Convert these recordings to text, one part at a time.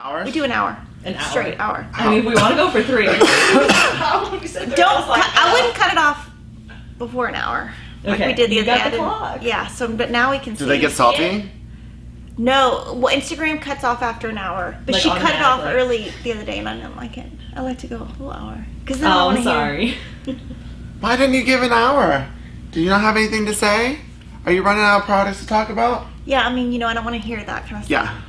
hour? We do an hour. An hour. Straight hour. I mean, we want to go for 3. I wouldn't cut it off before an hour. Like Okay. we did the You other got day. the clock. Yeah, so, but now we can see. Do they get salty? No, well, Instagram cuts off after an hour. But Like she cut it off automatically. early the other day and I didn't like it. I like to go a whole hour. Because then I Oh, want I'm to hear. sorry. Why didn't you give an hour? Do you not have anything to say? Are you running out of products to talk about? Yeah, I mean, I don't want to hear that kind of stuff. Yeah.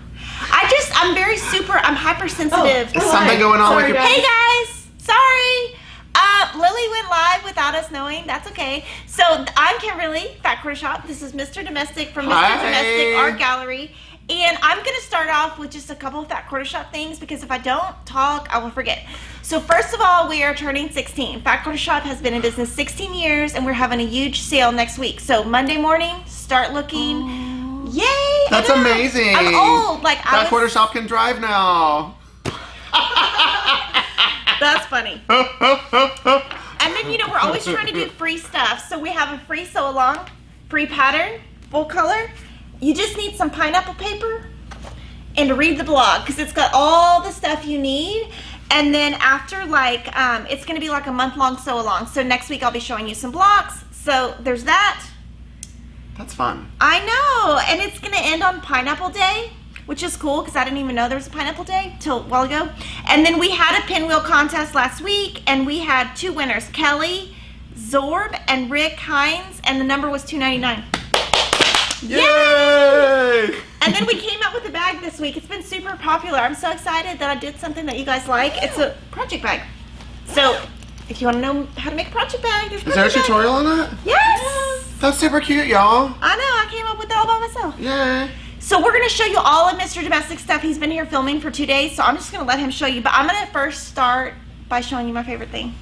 I'm hypersensitive. Is something going on with your... Hey guys, sorry. Lily went live without us knowing. That's okay. So I'm Kimberly, Fat Quarter Shop. This is Mr. Domestic from Mr. Hi. Domestic Art Gallery. And I'm going to start off with just a couple of Fat Quarter Shop things because if I don't talk, I will forget. So first of all, we are turning 16. Fat Quarter Shop has been in business 16 years and we're having a huge sale next week. So Monday morning, start looking. Yay! That's amazing. I'm old. Like Fat Quarter Shop can drive now. That's funny. And then, we're always trying to do free stuff. So we have a free sew along, free pattern, full color. You just need some pineapple paper and to read the blog because it's got all the stuff you need. And then after it's going to be like a month-long sew along. So next week I'll be showing you some blocks. So there's that. That's fun. I know. And it's going to end on Pineapple Day, which is cool because I didn't even know there was a Pineapple Day till a while ago. And then we had a pinwheel contest last week and we had 2 winners, Kelly Zorb and Rick Hines, and the number was $2.99. Yay! And then we came out with a bag this week. It's been super popular. I'm so excited that I did something that you guys like. It's a project bag. So if you want to know how to make a project bag, Is there a tutorial on that? Yes! That's super cute, y'all. I know. I came up with that all by myself. Yay. So we're going to show you all of Mr. Domestic stuff. He's been here filming for 2 days, so I'm just going to let him show you. But I'm going to first start by showing you my favorite thing.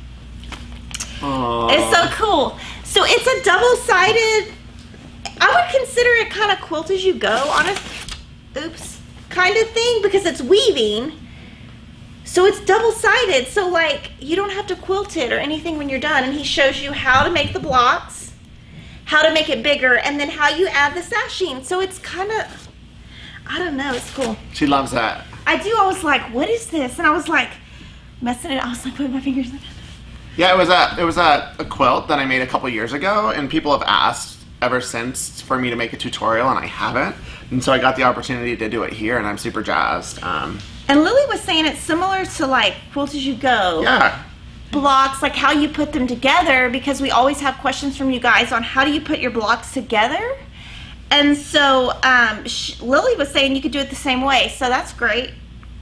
Aww. It's so cool. So it's a double-sided, I would consider it kind of quilt as you go, kind of thing, because it's weaving. So it's double-sided, so you don't have to quilt it or anything when you're done. And he shows you how to make the blocks, how to make it bigger, and then how you add the sashing. So it's kind of, I don't know, it's cool. She loves that. I do. I was like, what is this? And I was like, messing it. I was like, putting my fingers in it. Yeah, it was a quilt that I made a couple years ago, and people have asked ever since for me to make a tutorial, and I haven't. And so I got the opportunity to do it here, and I'm super jazzed. And Lily was saying it's similar to Quilt As You Go. Yeah. Blocks, how you put them together, because we always have questions from you guys on how do you put your blocks together. And so Lily was saying you could do it the same way, so that's great.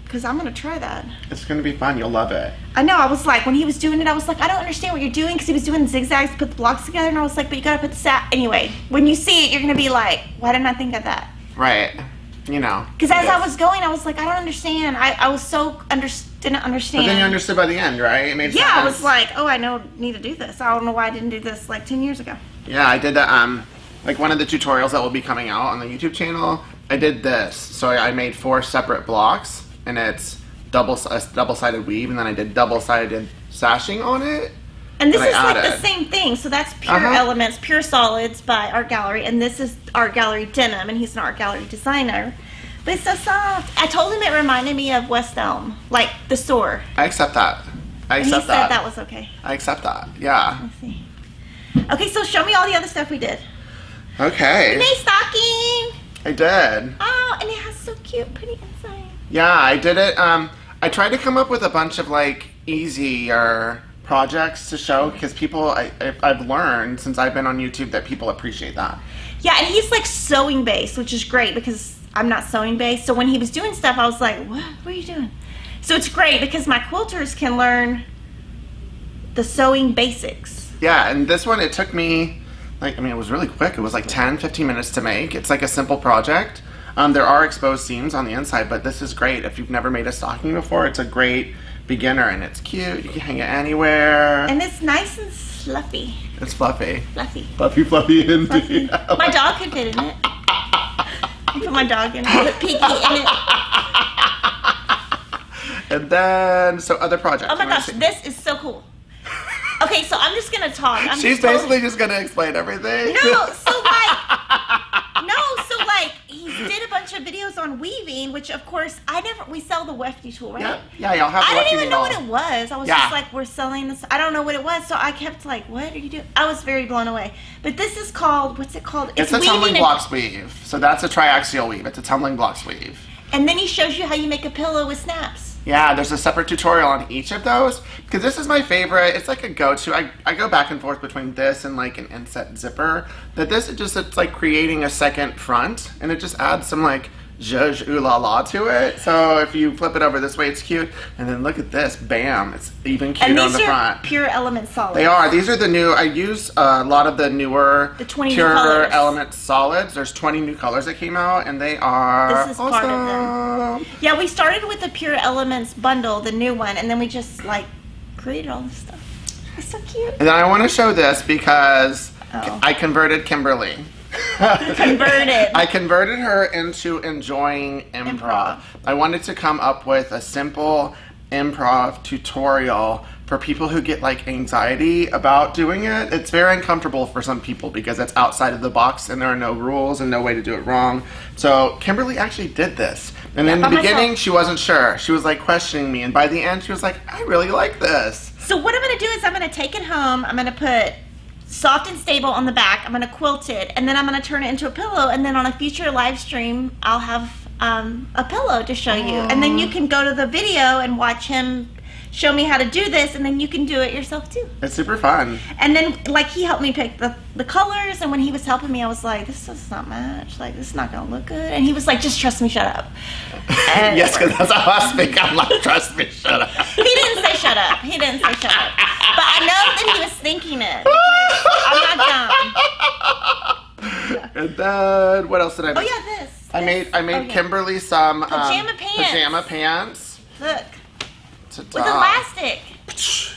Because I'm going to try that. It's going to be fun. You'll love it. I know. I was like, when he was doing it, I was like, I don't understand what you're doing. Because he was doing zigzags to put the blocks together. And I was like, but you got to put the Anyway, when you see it, you're going to be like, why didn't I think of that? Right. Because as I was going, I was like, I don't understand. I was so didn't understand. But then you understood by the end, right? It made sense. Yeah, I was like, oh, I need to do this. I don't know why I didn't do this 10 years ago. Yeah, I did that. One of the tutorials that will be coming out on the YouTube channel, I did this. So I made 4 separate blocks, and it's double-sided weave, and then I did double-sided sashing on it. And this is the same thing. So that's Pure Elements, Pure Solids by Art Gallery, and this is Art Gallery Denim, and he's an Art Gallery designer. But it's so soft. I told him it reminded me of West Elm, the store. I accept that. And he said that was okay. I accept that. Yeah. Let's see. Okay, so show me all the other stuff we did. Okay. Nice stocking. I did. Oh, and it has so cute, pretty inside. Yeah, I did it. I tried to come up with a bunch of easier projects to show because people, I've learned since I've been on YouTube that people appreciate that. Yeah, and he's sewing based, which is great because I'm not sewing based. So when he was doing stuff, I was like, what are you doing? So it's great because my quilters can learn the sewing basics. Yeah, and this one, it took me, it was really quick. It was 10, 15 minutes to make. It's a simple project. There are exposed seams on the inside, but this is great. If you've never made a stocking before, it's a great beginner, and it's cute. You can hang it anywhere. And it's nice and fluffy. It's fluffy. Fluffy. Fluffy indeed. My dog could fit in it. I put my dog in it. Put Piggy in it. And then, so other projects. Oh my gosh, this is so cool. Okay, so I'm just gonna talk. She's basically just gonna explain everything. No, so he did a bunch of videos videos on weaving, which of course we sell the wefty tool, right? Yeah, y'all have the I wefty didn't even know needle. what it was. I was just like, we're selling this. I don't know what it was, so I kept like, what are you doing? I was very blown away. But this is called, what's it called? It's a tumbling blocks weave. So that's a triaxial weave. It's a tumbling blocks weave. And then he shows you how you make a pillow with snaps. Yeah, there's a separate tutorial on each of those because this is my favorite. It's like a go-to. I go back and forth between this and like an inset zipper. But this is just, it's like creating a second front, and it just adds some like zhuzh ooh la la to it. So if you flip it over this way, it's cute. And then look at this, bam, it's even cuter on the front. And these are Pure Element solids. They are. These are the new, I use a lot of the newer the 20 Pure new colors. Element solids. There's 20 new colors that came out, and they are This is awesome. part of them. Yeah, we started with the Pure Elements bundle, the new one, and then we just like created all this stuff. It's so cute. And then I want to show this because Oh. I converted Kimberly. Converted. I converted her into enjoying improv. I wanted to come up with a simple improv tutorial for people who get like anxiety about doing it. It's very uncomfortable for some people because it's outside of the box and there are no rules and no way to do it wrong. So Kimberly actually did this. And in the beginning, she wasn't sure. She was like questioning me. And by the end, she was like, I really like this. So what I'm going to do is I'm going to take it home. I'm going to put Soft and Stable on the back. I'm going to quilt it, and then I'm going to turn it into a pillow, and then on a future live stream, I'll have a pillow to show you. And then you can go to the video and watch him show me how to do this, and then you can do it yourself too. It's super fun. And then, like, he helped me pick the colors, and when he was helping me, I was like, this does not match. Like, this is not going to look good. And he was like, just trust me, shut up. And yes, because that's how I speak. I'm like, trust me, shut up. He didn't say shut up. He didn't say shut up. But I know that he was thinking it. I'm not dumb. And then, what else did I make? Oh, yeah, this. I made Kimberly some Pajama pants. Pajama pants. Look. Ta-da. With elastic.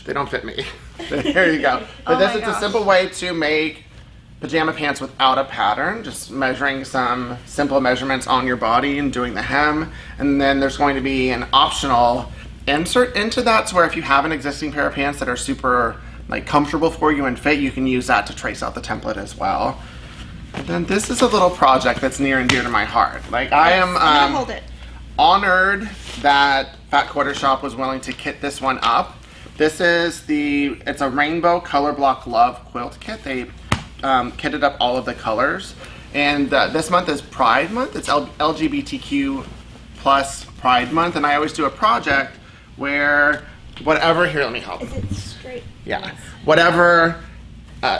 They don't fit me. There you go. But Oh this my is gosh. a simple way to make pajama pants without a pattern. Just measuring some simple measurements on your body and doing the hem. And then there's going to be an optional insert into that, so where if you have an existing pair of pants that are super like comfortable for you and fit, you can use that to trace out the template as well. And then this is a little project that's near and dear to my heart. Like I am I'm gonna hold it. honored that Fat Quarter Shop was willing to kit this one up. This is it's a rainbow color block love quilt kit. They kitted up all of the colors. And this month is Pride Month. It's LGBTQ plus Pride Month. And I always do a project where whatever, here, let me help. Is it straight? Yeah. Whatever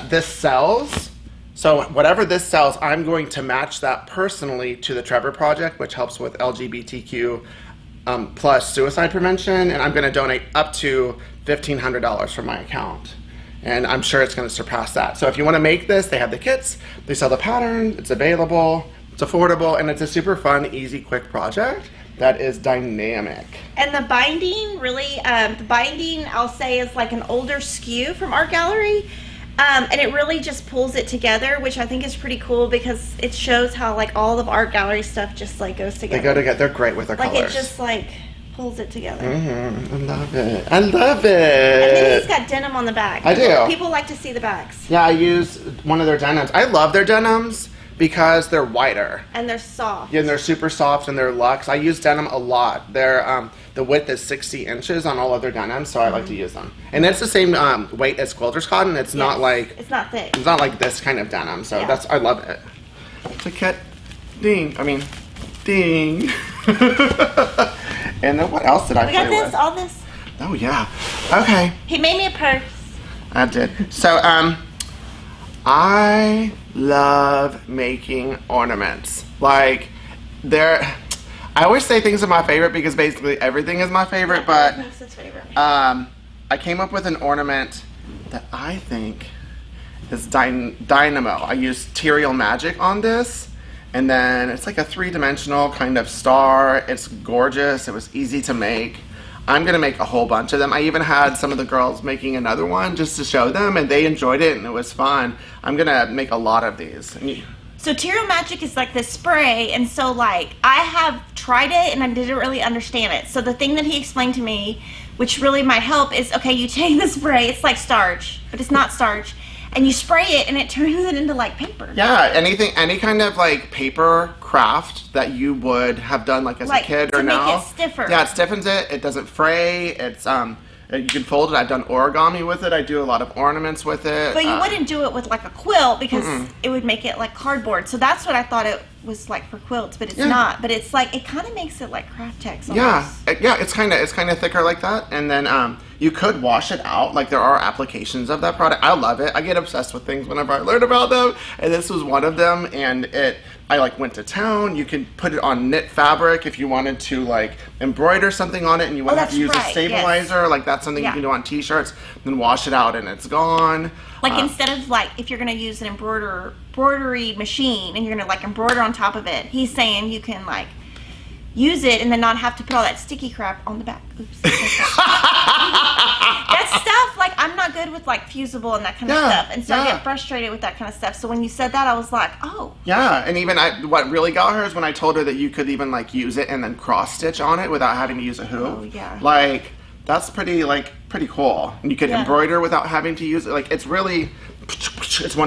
this sells, so whatever this sells, I'm going to match that personally to the Trevor Project, which helps with LGBTQ plus suicide prevention, and I'm going to donate up to $1,500 from my account. And I'm sure it's going to surpass that. So if you want to make this, they have the kits, they sell the pattern, it's available, it's affordable, and it's a super fun, easy, quick project that is dynamic. And the binding, really, I'll say, is like an older SKU from Art Gallery. And it really just pulls it together, which I think is pretty cool because it shows how like all of Art Gallery stuff just like goes together. They go together. They're great with their like colors. it just like pulls it together. I love it. I love it. And then he's got denim on the back. I do. People like to see the backs. Yeah, I use one of their denims. I love their denims because they're wider. And they're soft. Yeah, and they're super soft and they're luxe. I use denim a lot. They're the width is 60 inches on all of their denims, so I like to use them. And it's the same weight as quilter's cotton. It's not like it's not thick. It's not like this kind of denim. So Yeah. I love it. It's a cat ding. Ding. And then what else did I We play got this, with? all this. Oh yeah. Okay. He made me a purse. I did. So, I love making ornaments. Like, I always say things are my favorite because basically everything is my favorite, but That's his favorite. I came up with an ornament that I think is dynamo. I usedTerial Magic on this, and then it's like a three-dimensional kind of star. It's gorgeous. It was easy to make. I'm gonna make a whole bunch of them. I even had some of the girls making another one just to show them, and they enjoyed it, and it was fun. I'm gonna make a lot of these. So Terrial Magic is like this spray, and so like I have tried it and I didn't really understand it. So the thing that he explained to me, which really might help, is okay, you take the spray, it's like starch, but it's not starch, and you spray it and it turns it into like paper. Yeah, any kind of like paper craft that you would have done like as a kid or now. To make it stiffer. Yeah, it stiffens it. It doesn't fray. It's you can fold it. I've done origami with it. I do a lot of ornaments with it. But you wouldn't do it with like a quilt because it would make it like cardboard. So that's what I thought it was like for quilts, but it's not. But it's like, it kind of makes it like Kraft Tex almost. Yeah, it's kind of thicker like that. And then you could wash it out. Like there are applications of that product. I love it. I get obsessed with things whenever I learn about them. And this was one of them. And I like went to town. You can put it on knit fabric if you wanted to like embroider something on it and you wouldn't have to use a stabilizer. Yes. Like that's something you can do on t-shirts. Then wash it out and it's gone. Like instead of like, if you're going to use an embroidery machine and you're going to like embroider on top of it, he's saying you can like use it and then not have to put all that sticky crap on the back. Oops. That stuff, like I'm not good with like fusible and that kind of stuff. And so I get frustrated with that kind of stuff. So when you said that, I was like, oh. Yeah, and even what really got her is when I told her that you could even like use it and then cross stitch on it without having to use a hoop. Oh, yeah. Like that's pretty cool. And you could embroider without having to use it. Like it's one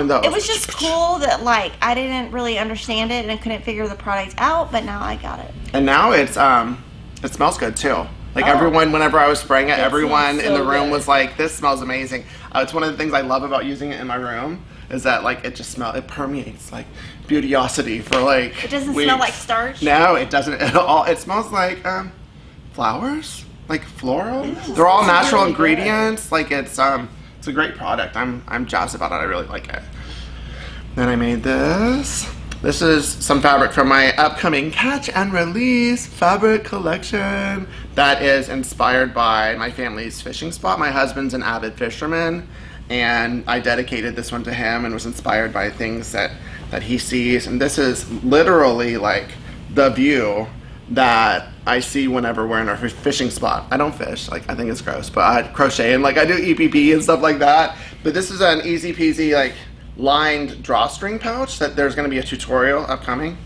of those. It was just cool that like I didn't really understand it and I couldn't figure the product out, but now I got it. And now it smells good too. Like everyone, whenever I was spraying it, everyone in the room was like, "This smells amazing." It's one of the things I love about using it in my room is that like it permeates like beautyosity for like. It doesn't weeks. Smell like starch. No, it doesn't at all. It smells like flowers, like floral. They're all natural really ingredients. Good. Like it's a great product. I'm jazzed about it. I really like it. Then I made this. This is some fabric from my upcoming catch and release fabric collection that is inspired by my family's fishing spot. My husband's an avid fisherman and I dedicated this one to him and was inspired by things that he sees. And this is literally like the view that I see whenever we're in our fishing spot. I don't fish, like I think it's gross, but I crochet and like I do EPP and stuff like that. But this is an easy peasy like lined drawstring pouch that there's going to be a tutorial upcoming.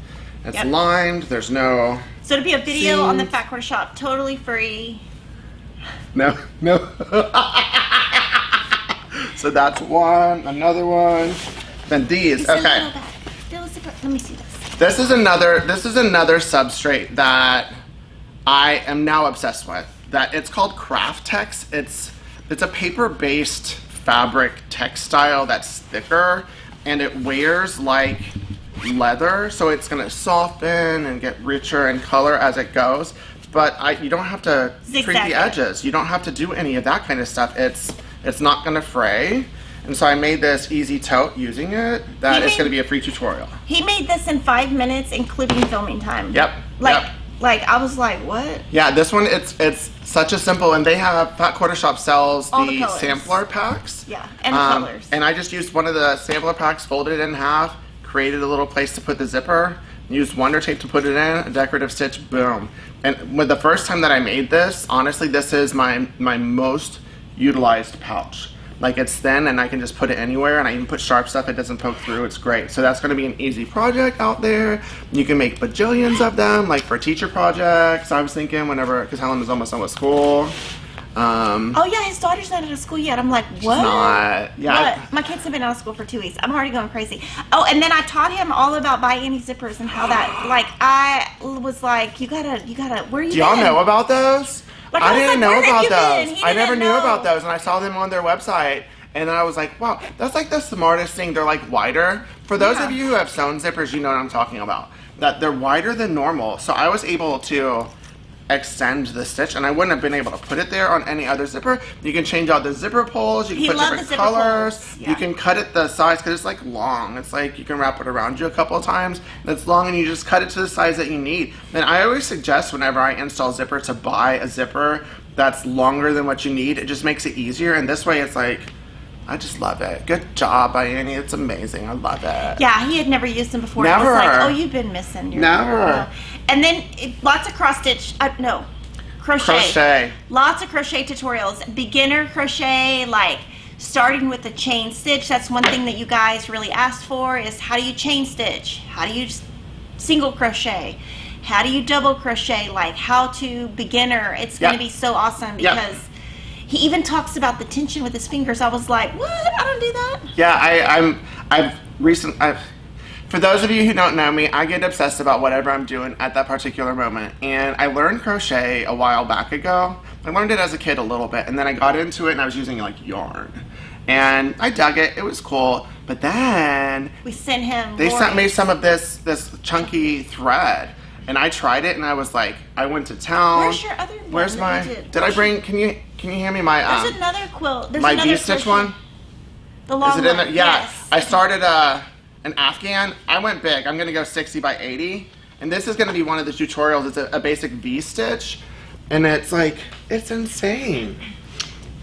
It's lined. There's no. So it'll be a video on the Fat Quarter Shop, totally free. No. So that's one. Another one. Then these. Okay. Let me see this. This is another substrate that I am now obsessed with. That it's called Kraft Tex. It's a paper-based fabric textile that's thicker and it wears like leather, so it's gonna soften and get richer in color as it goes. But you don't have to treat the edges. You don't have to do any of that kind of stuff. It's not gonna fray. And so I made this easy tote using it. That is gonna be a free tutorial. He made this in 5 minutes, including filming time. Yep. Like I was like, what? Yeah, this one it's such a simple, and they have Fat Quarter Shop sells the sampler packs. Yeah, and the colors. And I just used one of the sampler packs, folded it in half, created a little place to put the zipper, used Wonder Tape to put it in, a decorative stitch, boom. And with the first time that I made this, honestly, this is my most utilized pouch. Like it's thin and I can just put it anywhere, and I even put sharp stuff, it doesn't poke through. It's great. So that's going to be an easy project out there. You can make bajillions of them, like for teacher projects. I was thinking because Helen is almost done with school. Oh yeah, his daughter's not out of school yet. I'm like, what? She's not. Yeah. What? My kids have been out of school for 2 weeks. I'm already going crazy. Oh, and then I taught him all about buy any zippers and how that. Like I was like, you gotta. Where are you? Do y'all know about those? Like, I didn't know about those. I never knew know about those, and I saw them on their website, and then I was like, wow, that's like the smartest thing. They're like wider. For those of you who have sewn zippers, you know what I'm talking about. That they're wider than normal. So I was able to extend the stitch, and I wouldn't have been able to put it there on any other zipper. You can change out the zipper pulls. You can put different colors. Yeah. You can cut it the size because it's like long. It's like you can wrap it around you a couple of times. It's long, and you just cut it to the size that you need. And I always suggest whenever I install zipper to buy a zipper that's longer than what you need. It just makes it easier, and this way it's like, I just love it. Good job, Annie. It's amazing. I love it. Yeah, he had never used them before. Never. I was like, oh, you've been missing your Never. And then lots of crochet. Lots of crochet tutorials. Beginner crochet, like starting with the chain stitch. That's one thing that you guys really asked for is how do you chain stitch? How do you single crochet? How do you double crochet? Like how to beginner. It's going to be so awesome because he even talks about the tension with his fingers. I was like, what? I don't do that. Yeah, For those of you who don't know me, I get obsessed about whatever I'm doing at that particular moment. And I learned crochet a while back ago. I learned it as a kid a little bit, and then I got into it and I was using like yarn. And I dug it, it was cool. But then we sent him. They sent me some of this chunky thread. And I tried it and I was like, I went to town. Where's your other one? Where's my, did I bring, can you hand me my, there's another quilt. There's my another V-stitch one? The long Is it in there? one, Yeah. yes. I started an Afghan. I went big. I'm gonna go 60 by 80. And this is gonna be one of the tutorials. It's a basic V-stitch. And it's like, it's insane.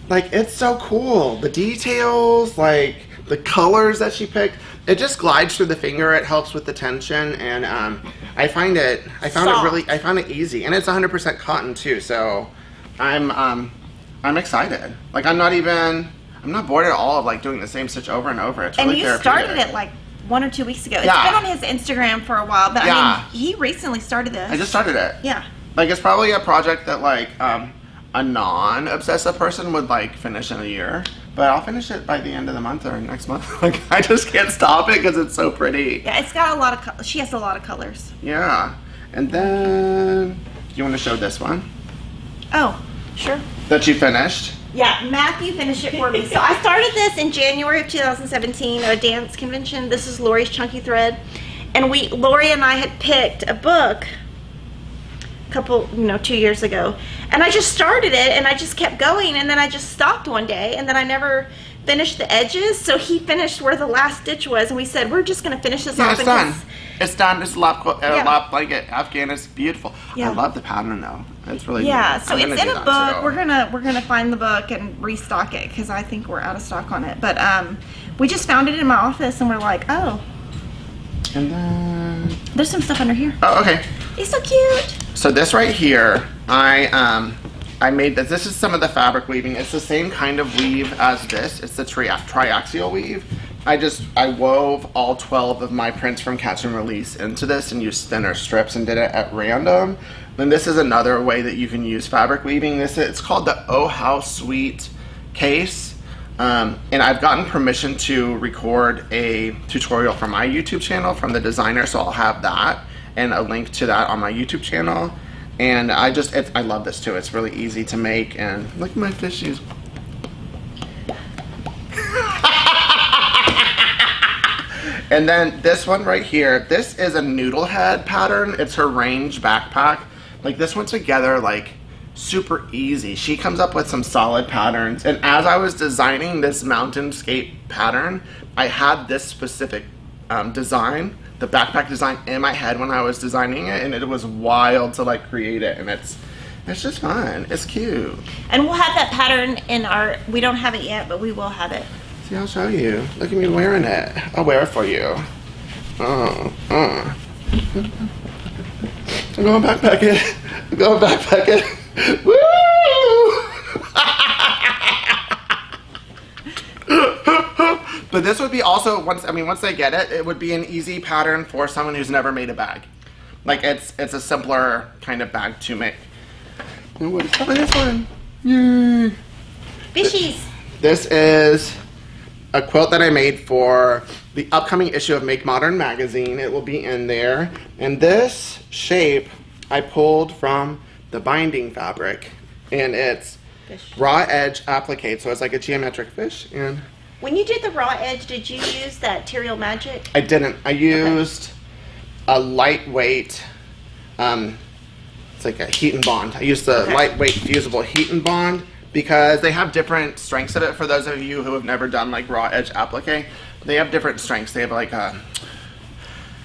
Like, it's so cool. The details, like, the colors that she picked. It just glides through the finger. It helps with the tension. And I found it easy. And it's 100% cotton too. So I'm excited. Like, I'm not bored at all of like doing the same stitch over and over. It's really therapeutic. Started it like 1 or 2 weeks ago. It's been on his Instagram for a while, but I mean, he recently started this. I just started it. Yeah. Like, it's probably a project that like a non-obsessive person would like finish in a year, but I'll finish it by the end of the month or next month. Like, I just can't stop it because it's so pretty. Yeah, it's got a lot of she has a lot of colors. Yeah. And then, do you want to show this one? Oh, sure. That you finished? Yeah, Matthew finished it for me. So I started this in January of 2017 at a dance convention. This is Lori's Chunky Thread. And Lori and I had picked a book a couple, 2 years ago. And I just started it and I just kept going, and then I just stopped one day, and then I never finished the edges. So he finished where the last stitch was, and we said, we're just going to finish this off. It's done. It's done. It's a lap like it. Afghan is beautiful. Yeah. I love the pattern though. It's really neat. So it's in a book. Too. We're gonna find the book and restock it because I think we're out of stock on it. But we just found it in my office and we're like, oh. And then there's some stuff under here. Oh, okay. It's so cute. So this right here, I made this. This is some of the fabric weaving. It's the same kind of weave as this. It's the triaxial weave. I wove all 12 of my prints from Catch and Release into this and used thinner strips and did it at random. Then this is another way that you can use fabric weaving. It's called the Oh How Sweet case. And I've gotten permission to record a tutorial for my YouTube channel from the designer, so I'll have that and a link to that on my YouTube channel. And I love this too. It's really easy to make, and look at my fishies. And then this one right here, this is a noodle head pattern. It's her range backpack. Like, this one together, like, super easy. She comes up with some solid patterns. And as I was designing this mountainscape pattern, I had this specific design, the backpack design, in my head when I was designing it, and it was wild to like create it. And it's just fun. It's cute. And we'll have that pattern in we don't have it yet, but we will have it. See, I'll show you. Look at me wearing it. I'll wear it for you. I'm going backpack it. I'm going backpack it. Woo! But this would be also, once they get it, it would be an easy pattern for someone who's never made a bag. Like, it's a simpler kind of bag to make. And what is up with this one? Yay! Fishies. This is a quilt that I made for the upcoming issue of Make Modern magazine. It will be in there. And this shape I pulled from the binding fabric. And it's raw edge applique, so it's like a geometric fish. And when you did the raw edge, did you use thatTerial Magic? I didn't. I used a lightweight, it's like a heat and bond. I used the lightweight fusible heat and bond because they have different strengths of it. For those of you who have never done like raw edge applique, they have different strengths. They have like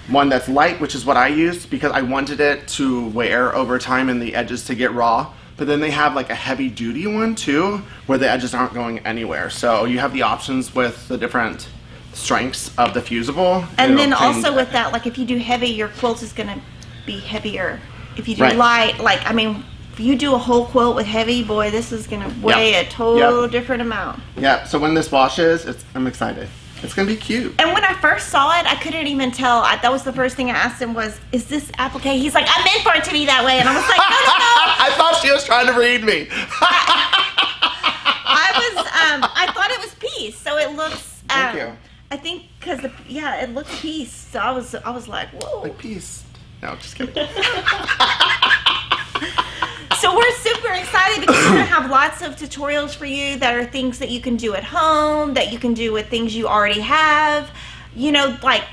one that's light, which is what I used because I wanted it to wear over time and the edges to get raw. But then they have like a heavy duty one too, where the edges aren't going anywhere. So you have the options with the different strengths of the fusible. And then also with that, like if you do heavy, your quilt is gonna be heavier. If you do light, if you do a whole quilt with heavy, boy, this is gonna weigh a total different amount. Yeah, so when this washes, I'm excited. It's gonna be cute. And when I first saw it, I couldn't even tell. That was the first thing I asked him was, is this applique? He's like, I meant for it to be that way. And I was like, no. I thought she was trying to read me. I thought it was piece. So it looks, thank you. I think because yeah, it looked peace. So I was like, whoa. Like peace. No, just kidding. So we're super excited because we're going to have lots of tutorials for you that are things that you can do at home, that you can do with things you already have. You know, like,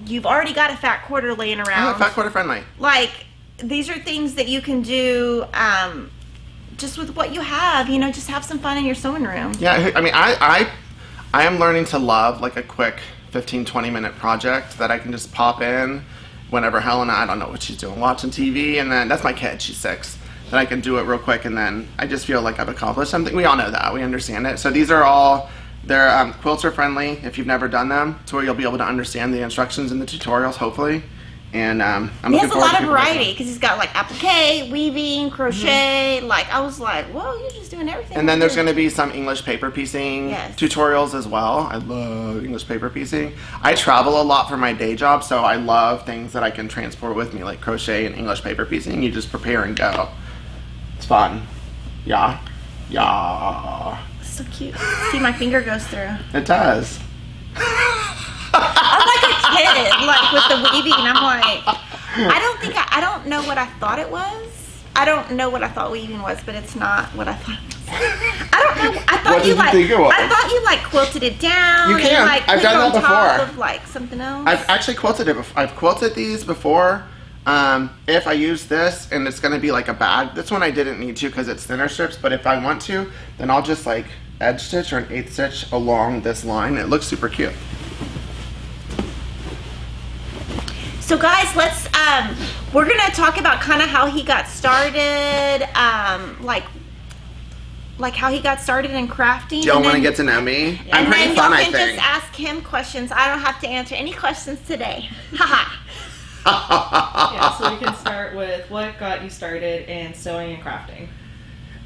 you've already got a fat quarter laying around. Oh, fat quarter friendly. Like, these are things that you can do just with what you have. You know, just have some fun in your sewing room. Yeah, I mean, I am learning to love, like, a quick 15, 20-minute project that I can just pop in whenever Helena, I don't know what she's doing, watching TV, and then, that's my kid, she's 6. Then I can do it real quick, and then I just feel like I've accomplished something. We all know that. We understand it. So these are all, they're quilter friendly if you've never done them. It's where you'll be able to understand the instructions in the tutorials, hopefully. And I'm he has a lot of variety because he's got like applique, weaving, crochet. Like, I was like, whoa, you're just doing everything. And then there's going to be some English paper piecing tutorials as well. I love English paper piecing. I travel a lot for my day job, so I love things that I can transport with me, like crochet and English paper piecing. You just prepare and go. It's fun. Yeah. Yeah. So cute. See, my finger goes through. It does. I'm like a kid, like with the weaving. I'm like, I don't know what I thought it was. I don't know what I thought weaving was, but it's not what I thought it was. I don't know. I thought What did you think it was? I thought you like quilted it down. You can. And, like, I've put it done on that top before. Of, like, something else. I've actually quilted it before. I've quilted these before. If I use this and it's going to be like a bag, this one I didn't need to because it's thinner strips, but if I want to, then I'll just like edge stitch or an 1/8 stitch along this line. It looks super cute. So guys, let's we're gonna talk about kind of how he got started, like how he got started in crafting. Do y'all want to get to know me? I'm And pretty then fun, y'all I can think. just ask him questions. I don't have to answer any questions today. Haha. Yeah, so we can start with what got you started in sewing and crafting.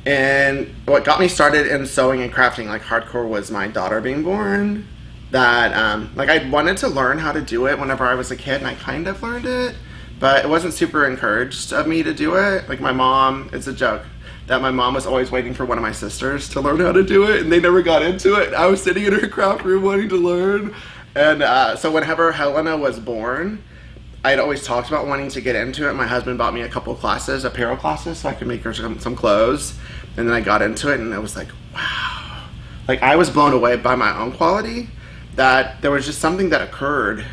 And what got me started in sewing and crafting like hardcore was my daughter being born. That like I wanted to learn how to do it whenever I was a kid, and I kind of learned it, but it wasn't super encouraged of me to do it. Like my mom, it's a joke that my mom was always waiting for one of my sisters to learn how to do it, and they never got into it. I was sitting in her craft room wanting to learn, and so whenever Helena was born, I'd always talked about wanting to get into it. My husband bought me a couple classes, apparel classes, so I could make her some clothes. And then I got into it, and I was like, wow. Like, I was blown away by my own quality, that there was just something that occurred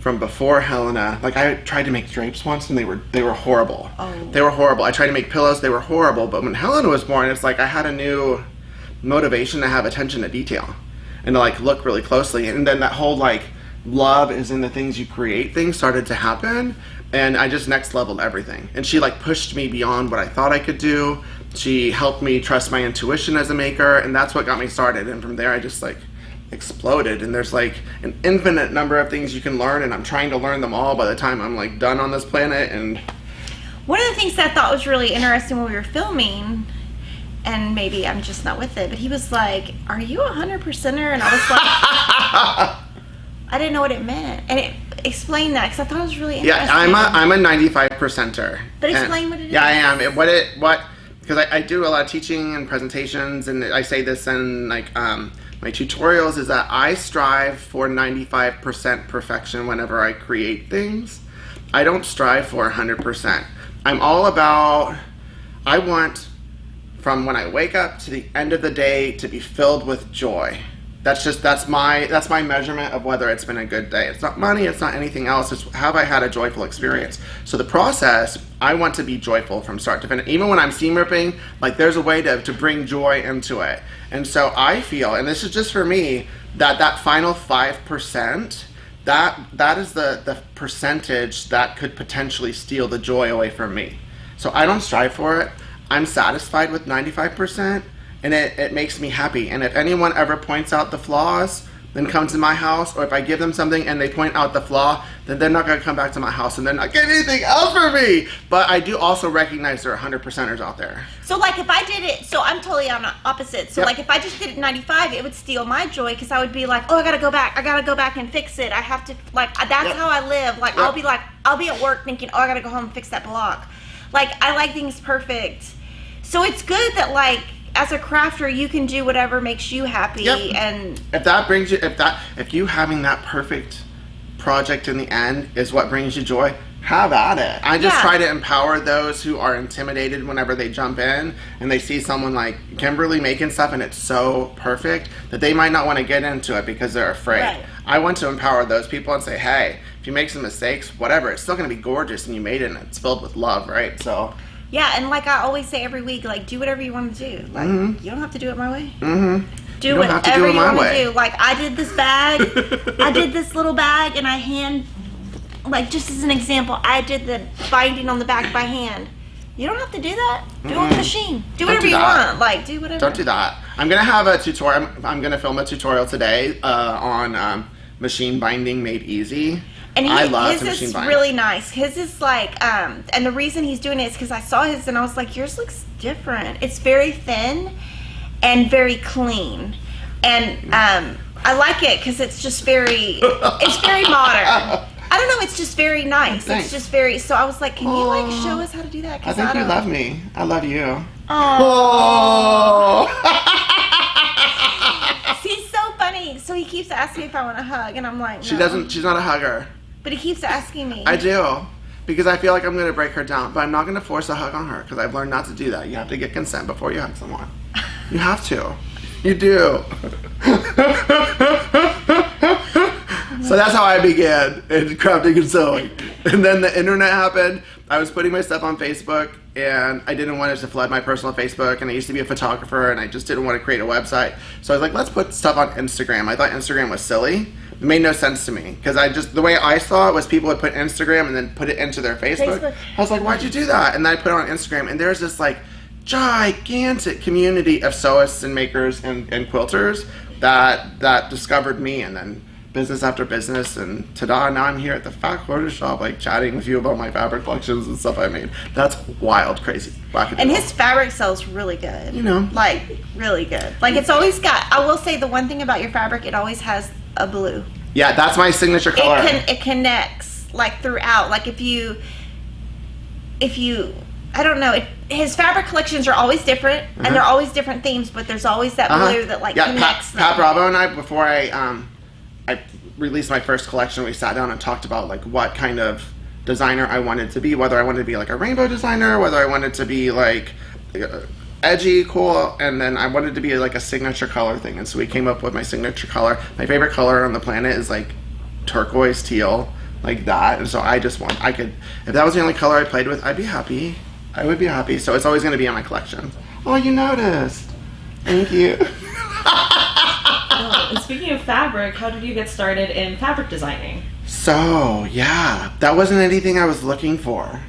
from before Helena. Like, I tried to make drapes once, and they were horrible. Oh. They were horrible. I tried to make pillows, they were horrible. But when Helena was born, it's like I had a new motivation to have attention to detail and to, like, look really closely. And then that whole, like, love is in the things you create thing started to happen, and I just next leveled everything. And she like pushed me beyond what I thought I could do. She helped me trust my intuition as a maker, and that's what got me started. And from there I just like exploded, and there's like an infinite number of things you can learn, and I'm trying to learn them all by the time I'm like done on this planet. And One of the things that I thought was really interesting when we were filming, and maybe I'm just not with it, but he was like, "Are you 100%er?" And I was like, I didn't know what it meant, and it explained that because I thought it was really interesting. Yeah, I'm a 95%er. But explain what it is. Yeah, I am. Because I do a lot of teaching and presentations, and I say this in like my tutorials, is that I strive for 95% perfection whenever I create things. I don't strive for 100%. I'm all about, I want from when I wake up to the end of the day to be filled with joy. That's my measurement of whether it's been a good day. It's not money, it's not anything else. It's have I had a joyful experience. So the process, I want to be joyful from start to finish. Even when I'm seam ripping, like there's a way to bring joy into it. And so I feel, and this is just for me, that final 5%, that is the percentage that could potentially steal the joy away from me. So I don't strive for it. I'm satisfied with 95%. And it makes me happy. And if anyone ever points out the flaws, then comes to my house, or if I give them something and they point out the flaw, then they're not going to come back to my house and they're not getting anything else from me. But I do also recognize there are 100%ers out there. So like if I did it, so I'm totally on the opposite. So like if I just did it 95, it would steal my joy because I would be like, oh, I gotta go back and fix it. I have to, like, that's how I live. Like I'll be at work thinking, oh, I gotta go home and fix that block. Like I like things perfect. So it's good that like, as a crafter, you can do whatever makes you happy. And if that brings you, if you having that perfect project in the end is what brings you joy, have at it. I just try to empower those who are intimidated whenever they jump in and they see someone like Kimberly making stuff and it's so perfect that they might not want to get into it because they're afraid. Right. I want to empower those people and say, hey, if you make some mistakes, whatever, it's still going to be gorgeous and you made it and it's filled with love, right? So yeah, and like I always say every week, like, do whatever you want to do. Like, you don't have to do it my way. Do whatever you want to do. Like, I did this bag, I did this little bag, and like, just as an example, I did the binding on the back by hand. You don't have to do that. Do it with a machine. Do whatever you want. Like, do whatever. Don't do that. I'm going to have a tutorial. I'm going to film a tutorial today on machine binding made easy. And I love his machine is bind. really nice. His is like, and the reason he's doing it is because I saw his and I was like, yours looks different. It's very thin and very clean. And I like it because it's just it's very modern. I don't know, it's just very nice. Thanks. It's just very, so I was like, can you like show us how to do that? I think you love me. I love you. Oh. He's so funny. So he keeps asking if I want a hug, and I'm like, no. She doesn't, she's not a hugger. But he keeps asking me. I do. Because I feel like I'm going to break her down. But I'm not going to force a hug on her because I've learned not to do that. You have to get consent before you hug someone. You have to. You do. So that's how I began in crafting and sewing. And then the internet happened. I was putting my stuff on Facebook and I didn't want it to flood my personal Facebook, and I used to be a photographer and I just didn't want to create a website. So I was like, let's put stuff on Instagram. I thought Instagram was silly. It made no sense to me because the way I saw it was people would put Instagram and then put it into their Facebook. I was like, why'd you do that? And then I put it on Instagram and there's this like gigantic community of sewists and makers and quilters that discovered me, and then business after business, and ta-da, now I'm here at the Fat Quarter Shop, like chatting with you about my fabric collections and stuff I made. That's wild, crazy. And his fabric sells really good. You know. Like, really good. Like, it's always got, I will say the one thing about your fabric, it always has a blue. Yeah, that's my signature color. It connects, like, throughout. Like, if you, I don't know, his fabric collections are always different, and they're always different themes, but there's always that blue that, like, connects them. Pat Bravo and I, before I released my first collection, we sat down and talked about like what kind of designer I wanted to be, whether I wanted to be like a rainbow designer, whether I wanted to be like edgy, cool, and then I wanted to be like a signature color thing. And so we came up with my signature color. My favorite color on the planet is like turquoise teal, like that. And so I just if that was the only color I played with, I'd be happy. I would be happy. So it's always going to be in my collection. Oh, you noticed. Thank you. And speaking of fabric, how did you get started in fabric designing? So yeah, that wasn't anything I was looking for.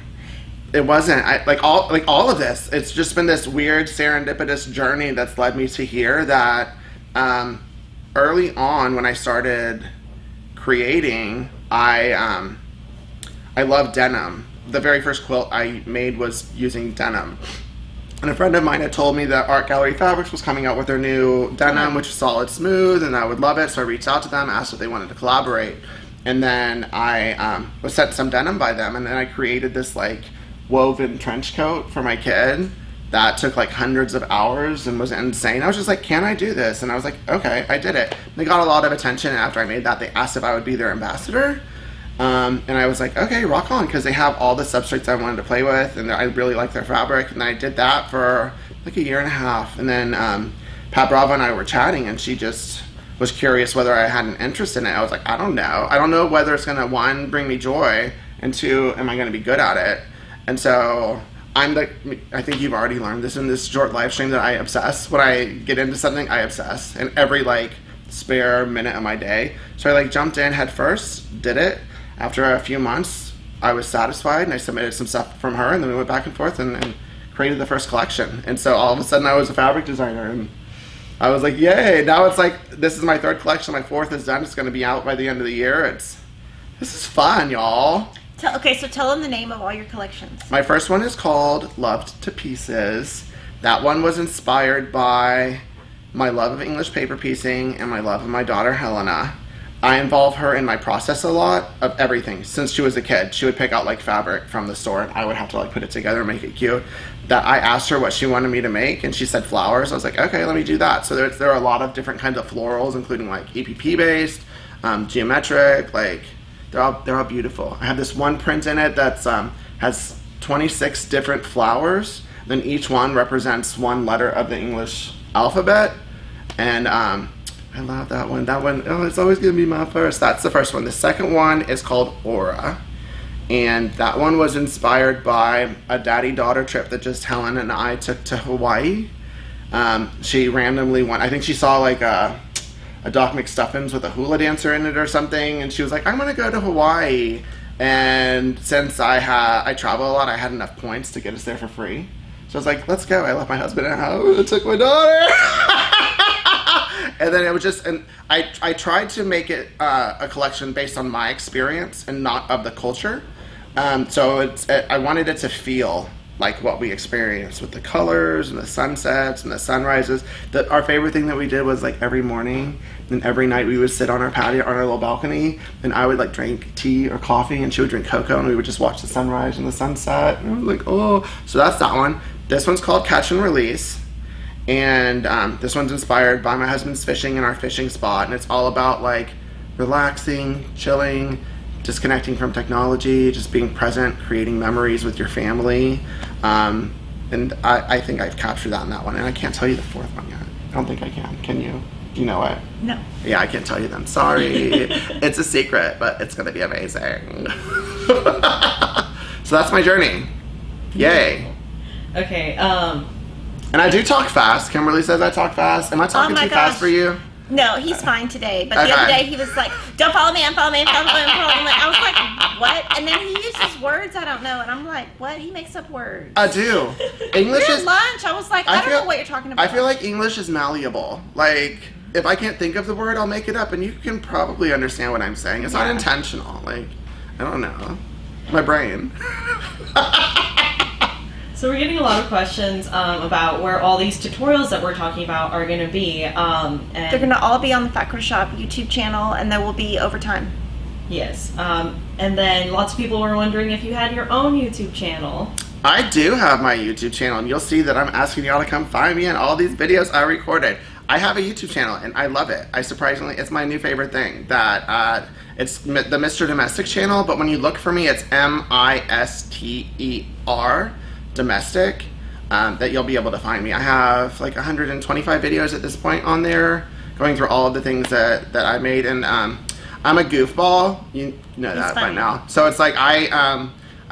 It wasn't. All of this. It's just been this weird serendipitous journey that's led me to here. That early on, when I started creating, I loved denim. The very first quilt I made was using denim. And a friend of mine had told me that Art Gallery Fabrics was coming out with their new denim, which is solid smooth, and I would love it. So I reached out to them, asked if they wanted to collaborate. And then I was sent some denim by them, and then I created this like woven trench coat for my kid that took like hundreds of hours and was insane. I was just like, can I do this? And I was like, okay, I did it. They got a lot of attention, and after I made that, they asked if I would be their ambassador. And I was like, okay, rock on, because they have all the substrates I wanted to play with, and I really like their fabric, and I did that for like a year and a half. And then Pat Bravo and I were chatting, and she just was curious whether I had an interest in it. I was like, I don't know. I don't know whether it's going to, one, bring me joy, and two, am I going to be good at it? And so I think you've already learned this in this short live stream, that I obsess. When I get into something, I obsess, and every like spare minute of my day. So I like jumped in head first, did it. After a few months, I was satisfied, and I submitted some stuff from her, and then we went back and forth and created the first collection. And so all of a sudden I was a fabric designer, and I was like, yay. Now it's like, this is my third collection. My fourth is done. It's going to be out by the end of the year. This is fun, y'all. Okay, so tell them the name of all your collections. My first one is called Loved to Pieces. That one was inspired by my love of English paper piecing and my love of my daughter, Helena. I involve her in my process a lot of everything. Since she was a kid, she would pick out like fabric from the store, and I would have to like put it together and make it cute. That I asked her what she wanted me to make, and she said flowers. I was like, okay, let me do that. So there are a lot of different kinds of florals, including like EPP based, geometric, like They're all beautiful. I have this one print in it that's has 26 different flowers. Then each one represents one letter of the English alphabet. And I love that one. That one, oh, it's always gonna be my first. That's the first one. The second one is called Hora. And that one was inspired by a daddy-daughter trip that just Helen and I took to Hawaii. She randomly went, I think she saw like a Doc McStuffins with a hula dancer in it or something, and she was like, I'm gonna go to Hawaii. And since I travel a lot, I had enough points to get us there for free. So I was like, let's go. I left my husband at home and took my daughter. And then it was just, and I tried to make it a collection based on my experience and not of the culture. So I wanted it to feel like what we experienced with the colors and the sunsets and the sunrises. Our favorite thing that we did was like every morning and every night we would sit on our patio on our little balcony, and I would like drink tea or coffee and she would drink cocoa, and we would just watch the sunrise and the sunset. And I was like, oh. So that's that one. This one's called Catch and Release. And this one's inspired by my husband's fishing in our fishing spot. And it's all about like relaxing, chilling, disconnecting from technology, just being present, creating memories with your family. And I think I've captured that in that one. And I can't tell you the fourth one yet. I don't think I can. Can you? Do you know it? No. Yeah, I can't tell you them. Sorry. It's a secret, but it's going to be amazing. So that's my journey. Yay. Okay. And I do talk fast. Kimberly says I talk fast. Am I talking too fast for you? No, he's fine today. But the other day he was like, don't follow me, unfollow me, unfollow me, unfollow me. I was like, what? And then he uses words I don't know. And I'm like, what? He makes up words. I do. English We're is... at lunch. I was like, I don't know what you're talking about. I feel like English is malleable. Like, if I can't think of the word, I'll make it up. And you can probably understand what I'm saying. It's not intentional. Like, I don't know. My brain. So we're getting a lot of questions about where all these tutorials that we're talking about are going to be. And they're going to all be on the Fat Quarter Shop YouTube channel, and they will be over time. Yes. And then lots of people were wondering if you had your own YouTube channel. I do have my YouTube channel, and you'll see that I'm asking y'all to come find me in all these videos I recorded. I have a YouTube channel, and I love it. It's my new favorite thing. That it's the Mr. Domestic channel, but when you look for me, it's MISTER. Domestic, that you'll be able to find me. I have like 125 videos at this point on there, going through all of the things that I made, and I'm a goofball. You know that by now. So it's like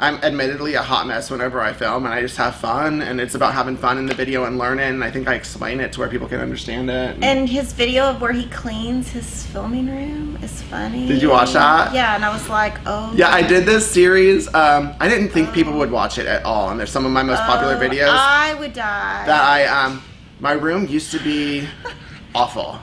I'm admittedly a hot mess whenever I film, and I just have fun, and it's about having fun in the video and learning, and I think I explain it to where people can understand it. And his video of where he cleans his filming room is funny. Did you watch that? Yeah, and I was like, oh. Yeah, I did this series. I didn't think people would watch it at all, and there's some of my most popular videos. I would die. That my room used to be awful.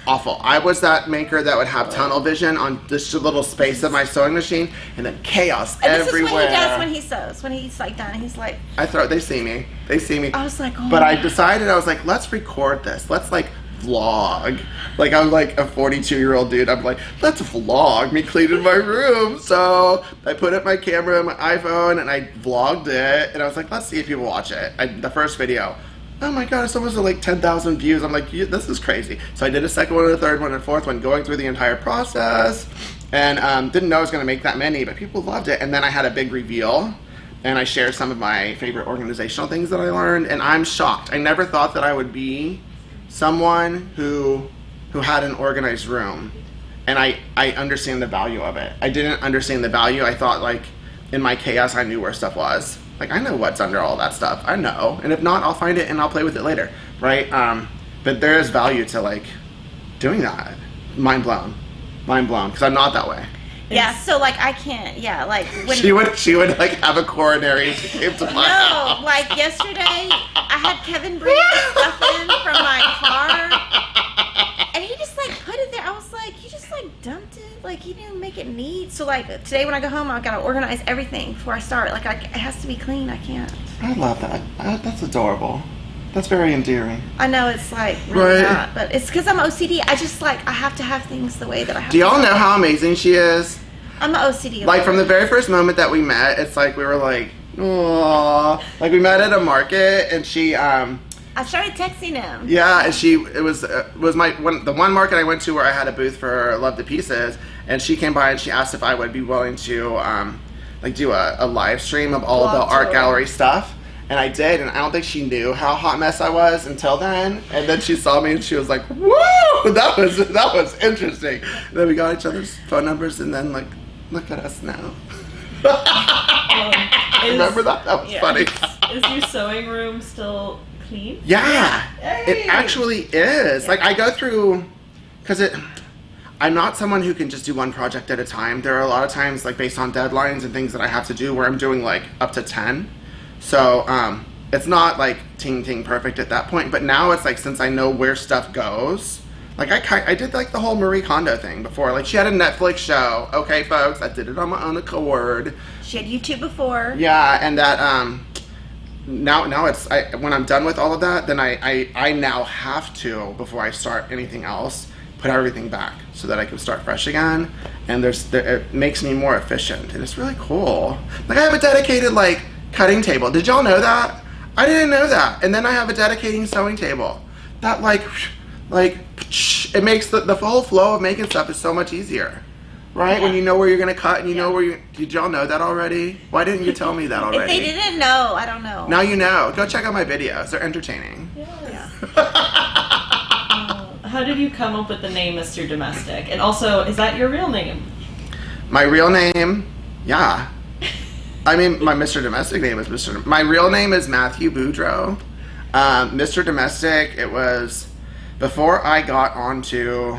Awful. I was that maker that would have tunnel vision on this little space of my sewing machine, and then chaos everywhere. This is what he does when he sews. When he's like done, he's like. They see me. They see me. I was like, oh. But I decided, I was like, let's record this. Let's like vlog. Like I'm like a 42-year-old dude. I'm like, let's vlog me cleaning my room. So I put up my camera on my iPhone and I vlogged it, and I was like, let's see if people watch it. The first video. Oh my god, it's almost like 10,000 views. I'm like, this is crazy. So I did a second one, and a third one, and a fourth one, going through the entire process, and didn't know I was going to make that many, but people loved it. And then I had a big reveal, and I shared some of my favorite organizational things that I learned, and I'm shocked. I never thought that I would be someone who had an organized room, and I understand the value of it. I didn't understand the value. I thought, like, in my chaos, I knew where stuff was. Like, I know what's under all that stuff. I know. And if not, I'll find it and I'll play with it later. Right? But there is value to, like, doing that. Mind blown. Mind blown. Because I'm not that way. Yeah, so, like, I can't, yeah, like, when... She would like, have a coronary if she came to my house. No, like, yesterday, I had Kevin bring stuff in from my car, and he just, like, put it there. I was like, you just, like, dumped it? Like, you didn't make it neat? So, like, today when I go home, I've got to organize everything before I start. Like, it has to be clean. I can't. I love that. That's adorable. That's very endearing. I know it's, like, really not, but it's because I'm OCD. I just, like, I have to have things the way that I have to. Do y'all know how amazing she is? I'm an OCD. Like, from the very first moment that we met, it's like we were like, aww. Like, we met at a market, and she, I started texting him. Yeah, and it was the one market I went to where I had a booth for Love to Pieces, and she came by and she asked if I would be willing to like do a live stream of all the Blog art tour. gallery stuff. And I did, and I don't think she knew how hot mess I was until then. And then she saw me and she was like, "Woo! That was interesting." And then we got each other's phone numbers, and then like, look at us now. Remember that? That was funny. Is your sewing room still clean? Yeah, Hey. it actually is. Like I go through, I'm not someone who can just do one project at a time. There are a lot of times, like based on deadlines and things that I have to do, where I'm doing like up to 10. So it's not like ting perfect at that point. But now it's like, since I know where stuff goes, like I did like the whole Marie Kondo thing before. Like she had a Netflix show. Okay, folks, I did it on my own accord. She had YouTube before. Yeah, and that now it's when I'm done with all of that, then I now have to, before I start anything else, put everything back so that I can start fresh again. And it makes me more efficient, and it's really cool. Like I have a dedicated like cutting table. Did y'all know that? I didn't know that. And then I have a dedicated sewing table. That like it makes the whole flow of making stuff is so much easier. Right? Yeah. When you know where you're gonna cut and you know where did y'all know that already? Why didn't you tell me that already? If they didn't know, I don't know. Now you know. Go check out my videos. They're entertaining. Yes. How did you come up with the name Mr. Domestic? And also, is that your real name? My real name, yeah. I mean, my Mr. Domestic name is Mr. My real name is Matthew Boudreaux. Mr. Domestic, it was before I got onto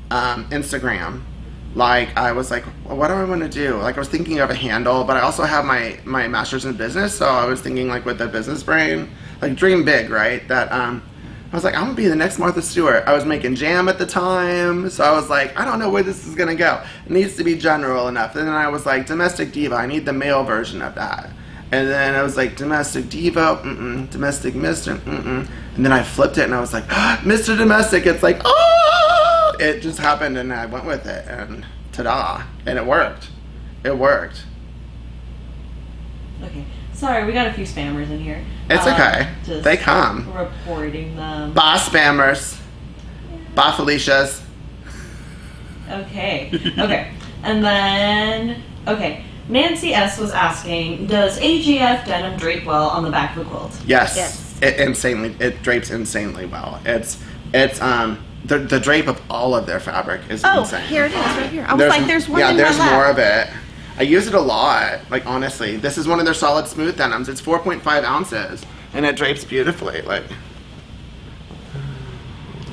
Instagram. Like, I was like, well, what do I want to do? Like, I was thinking of a handle, but I also have my master's in business, so I was thinking, like, with the business brain, like, dream big, right? That, I was like, I'm going to be the next Martha Stewart. I was making jam at the time, so I was like, I don't know where this is going to go. It needs to be general enough. And then I was like, Domestic Diva, I need the male version of that. And then I was like, Domestic Diva, Domestic Mister, And then I flipped it, and I was like, Mr. Domestic. It's like, oh! It just happened, and I went with it, and ta-da. And it worked. It worked. Okay. Sorry, we got a few spammers in here. It's okay. Just They come. reporting them. Bye, spammers. Bye, Felicias. Okay. Okay. And then, okay. Nancy S. was asking, does AGF denim drape well on the back of the quilt? Yes. Yes. It drapes insanely well. It's the drape of all of their fabric is Oh, insane. here it is, right here. I was like, there's one in my there's lap. more of it. I use it a lot. Like, honestly, this is one of their solid smooth denims. It's 4.5 ounces, and it drapes beautifully. Like,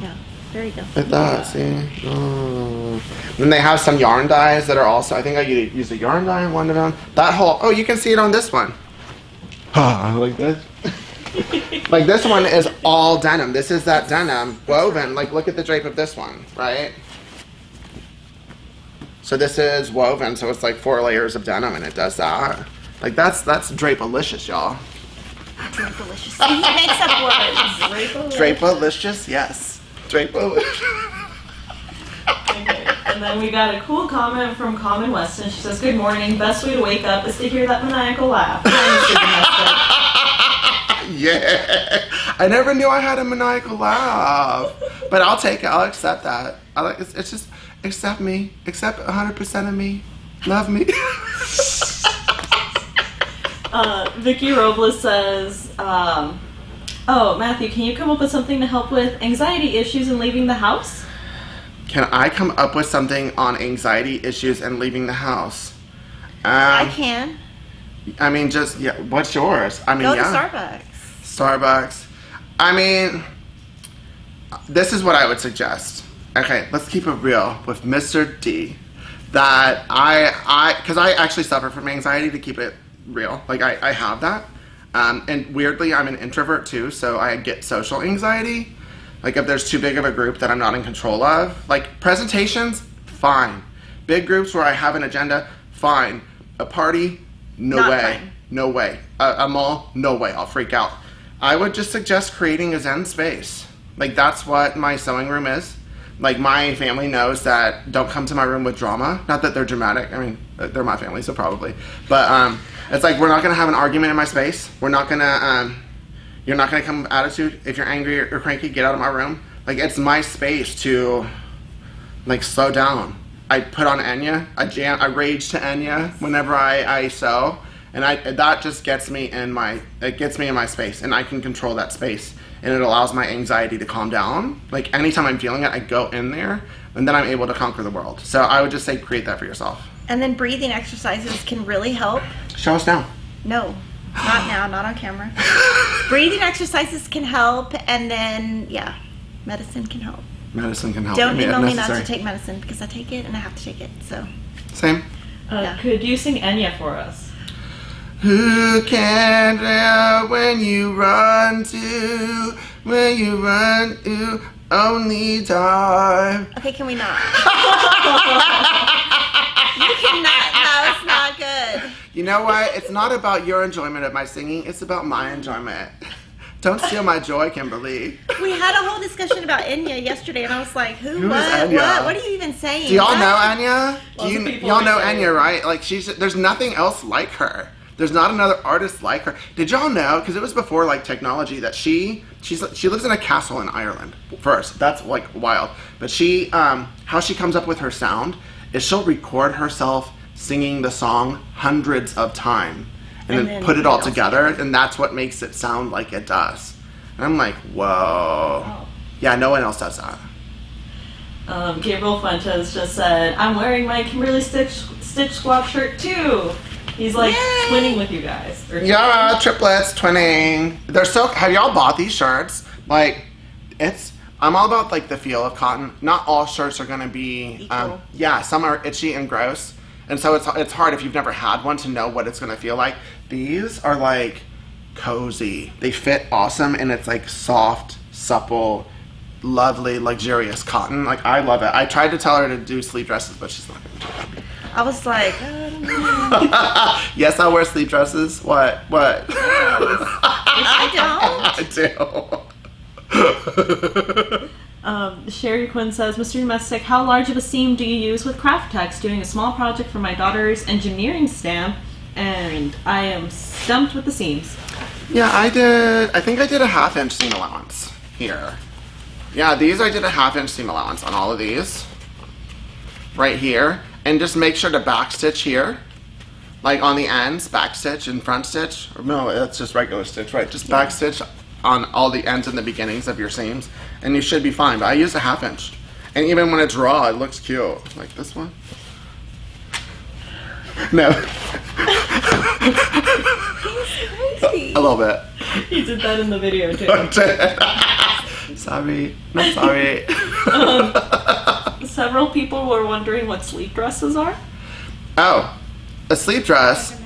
Yeah, there you go. like that. See. Oh. Then they have some yarn dyes that are also. I think I use a yarn dye in one of them. That whole. Oh, you can see it on this one. Like this. Like this one is all denim. This is that denim woven. Like, look at the drape of this one, right? So this is woven, so it's like 4 layers of denim, and it does that. Like that's drape-alicious, y'all. Delicious. See, he makes up words. Drape-alicious, yes. Drape-alicious. Okay. And then we got a cool comment from Common Weston. She says, good morning. Best way to wake up is to hear that maniacal laugh. Yeah. I never knew I had a maniacal laugh. But I'll take it. I'll accept that. It's just, accept me. Accept 100% of me. Love me. Vicky Robles says, oh, Matthew, can you come up with something to help with anxiety issues and leaving the house? Can I come up with something on anxiety issues and leaving the house? I can. I mean, just, yeah, what's yours? I mean, Go to yeah. Starbucks. Starbucks. I mean, this is what I would suggest. Okay, let's keep it real with Mr. D. That because I actually suffer from anxiety, to keep it real. Like, I have that. And weirdly, I'm an introvert too, so I get social anxiety. Like, if there's too big of a group that I'm not in control of. Like, presentations, fine. Big groups where I have an agenda, fine. A party, no Not way. fine. No way. A mall, no way. I'll freak out. I would just suggest creating a Zen space. Like, that's what my sewing room is. Like, my family knows that don't come to my room with drama. Not that they're dramatic. I mean, they're my family, so probably. But it's like, we're not going to have an argument in my space. We're not going to, you're not going to come with attitude. If you're angry or cranky, get out of my room. Like, it's my space to, like, slow down I put on Enya. I rage to Enya whenever I sew, and that just gets me in my space, and I can control that space, and it allows my anxiety to calm down. Like anytime I'm feeling it, I go in there, and then I'm able to conquer the world. So I would just say create that for yourself. And then breathing exercises can really help. Show us now. No, not now, not on camera. Breathing exercises can help, and then, yeah, medicine can help. Medicine can help. Don't email me not to take medicine, because I take it and I have to take it, so. Same. Yeah. Could you sing Enya for us? Who can tell when you run to only time? Okay, can we not? You cannot. No, it's not good. You know what? It's not about your enjoyment of my singing. It's about my enjoyment. Don't steal my joy, Kimberly. We had a whole discussion about Enya yesterday, and I was like, Who what? is Enya? What are you even saying? Do y'all What? know Enya? Lots of people Y'all know say Enya, it. right? Like there's nothing else like her. There's not another artist like her. Did y'all know? Because it was before like technology that she lives in a castle in Ireland. First, that's like wild. But how she comes up with her sound is she'll record herself singing the song hundreds of times and then put it all together, and that's what makes it sound like it does. And I'm like, whoa. Oh. Yeah, no one else does that. Gabriel Fuentes just said, I'm wearing my Kimberly Stitch Squad shirt too. He's like Yay! twinning with you guys. Or Yeah, triplets, twinning. They're so. Have y'all bought these shirts? Like, I'm all about like the feel of cotton. Not all shirts are gonna be. Equal. Yeah, some are itchy and gross, and so it's hard if you've never had one to know what it's gonna feel like. These are like cozy. They fit awesome, and it's like soft, supple, lovely, luxurious cotton. Like I love it. I tried to tell her to do sleeve dresses, but she's not gonna do it. I was like, I don't know. Yes, I wear sleeve dresses. What? I I do. Sherry Quinn says, Mr. Domestic, how large of a seam do you use with Kraft Tex? Doing a small project for my daughter's engineering stamp, and I am stumped with the seams. Yeah, I think I did a 1/2 inch seam allowance here. Yeah, these I did a 1/2 inch seam allowance on all of these. Right here. And just make sure to backstitch here. Like on the ends, backstitch and front stitch. Or no, that's just regular stitch, right? Just backstitch on all the ends and the beginnings of your seams. And you should be fine. But I used a 1/2 inch. And even when it's raw, it looks cute. Like this one. No. Crazy. A little bit. He did that in the video too. Sorry. I'm sorry. Several people were wondering what sleep dresses are. Oh, a sleeve dress.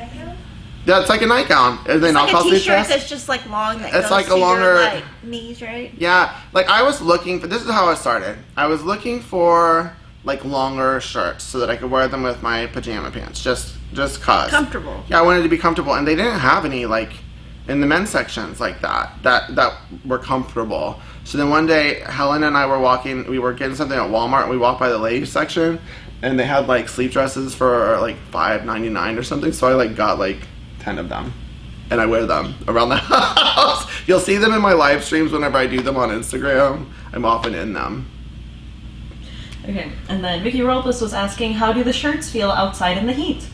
Yeah, it's like a nightgown. Are they It's not like a called sleeve t-shirt dress? that's just like long that It's goes like a to longer- your like knees, right? Yeah, like I was looking for. This is how I started. I was looking for like longer shirts so that I could wear them with my pajama pants, just cause. Comfortable. Yeah, I wanted to be comfortable, and they didn't have any like in the men's sections like that were comfortable. So then one day, Helen and I were walking. We were getting something at Walmart, and we walked by the ladies section, and they had like sleeve dresses for like $5.99 or something. So I like got like 10 of them, and I wear them around the house. You'll see them in my live streams whenever I do them on Instagram. I'm often in them. Okay, and then Vicky Robles was asking, how do the shirts feel outside in the heat?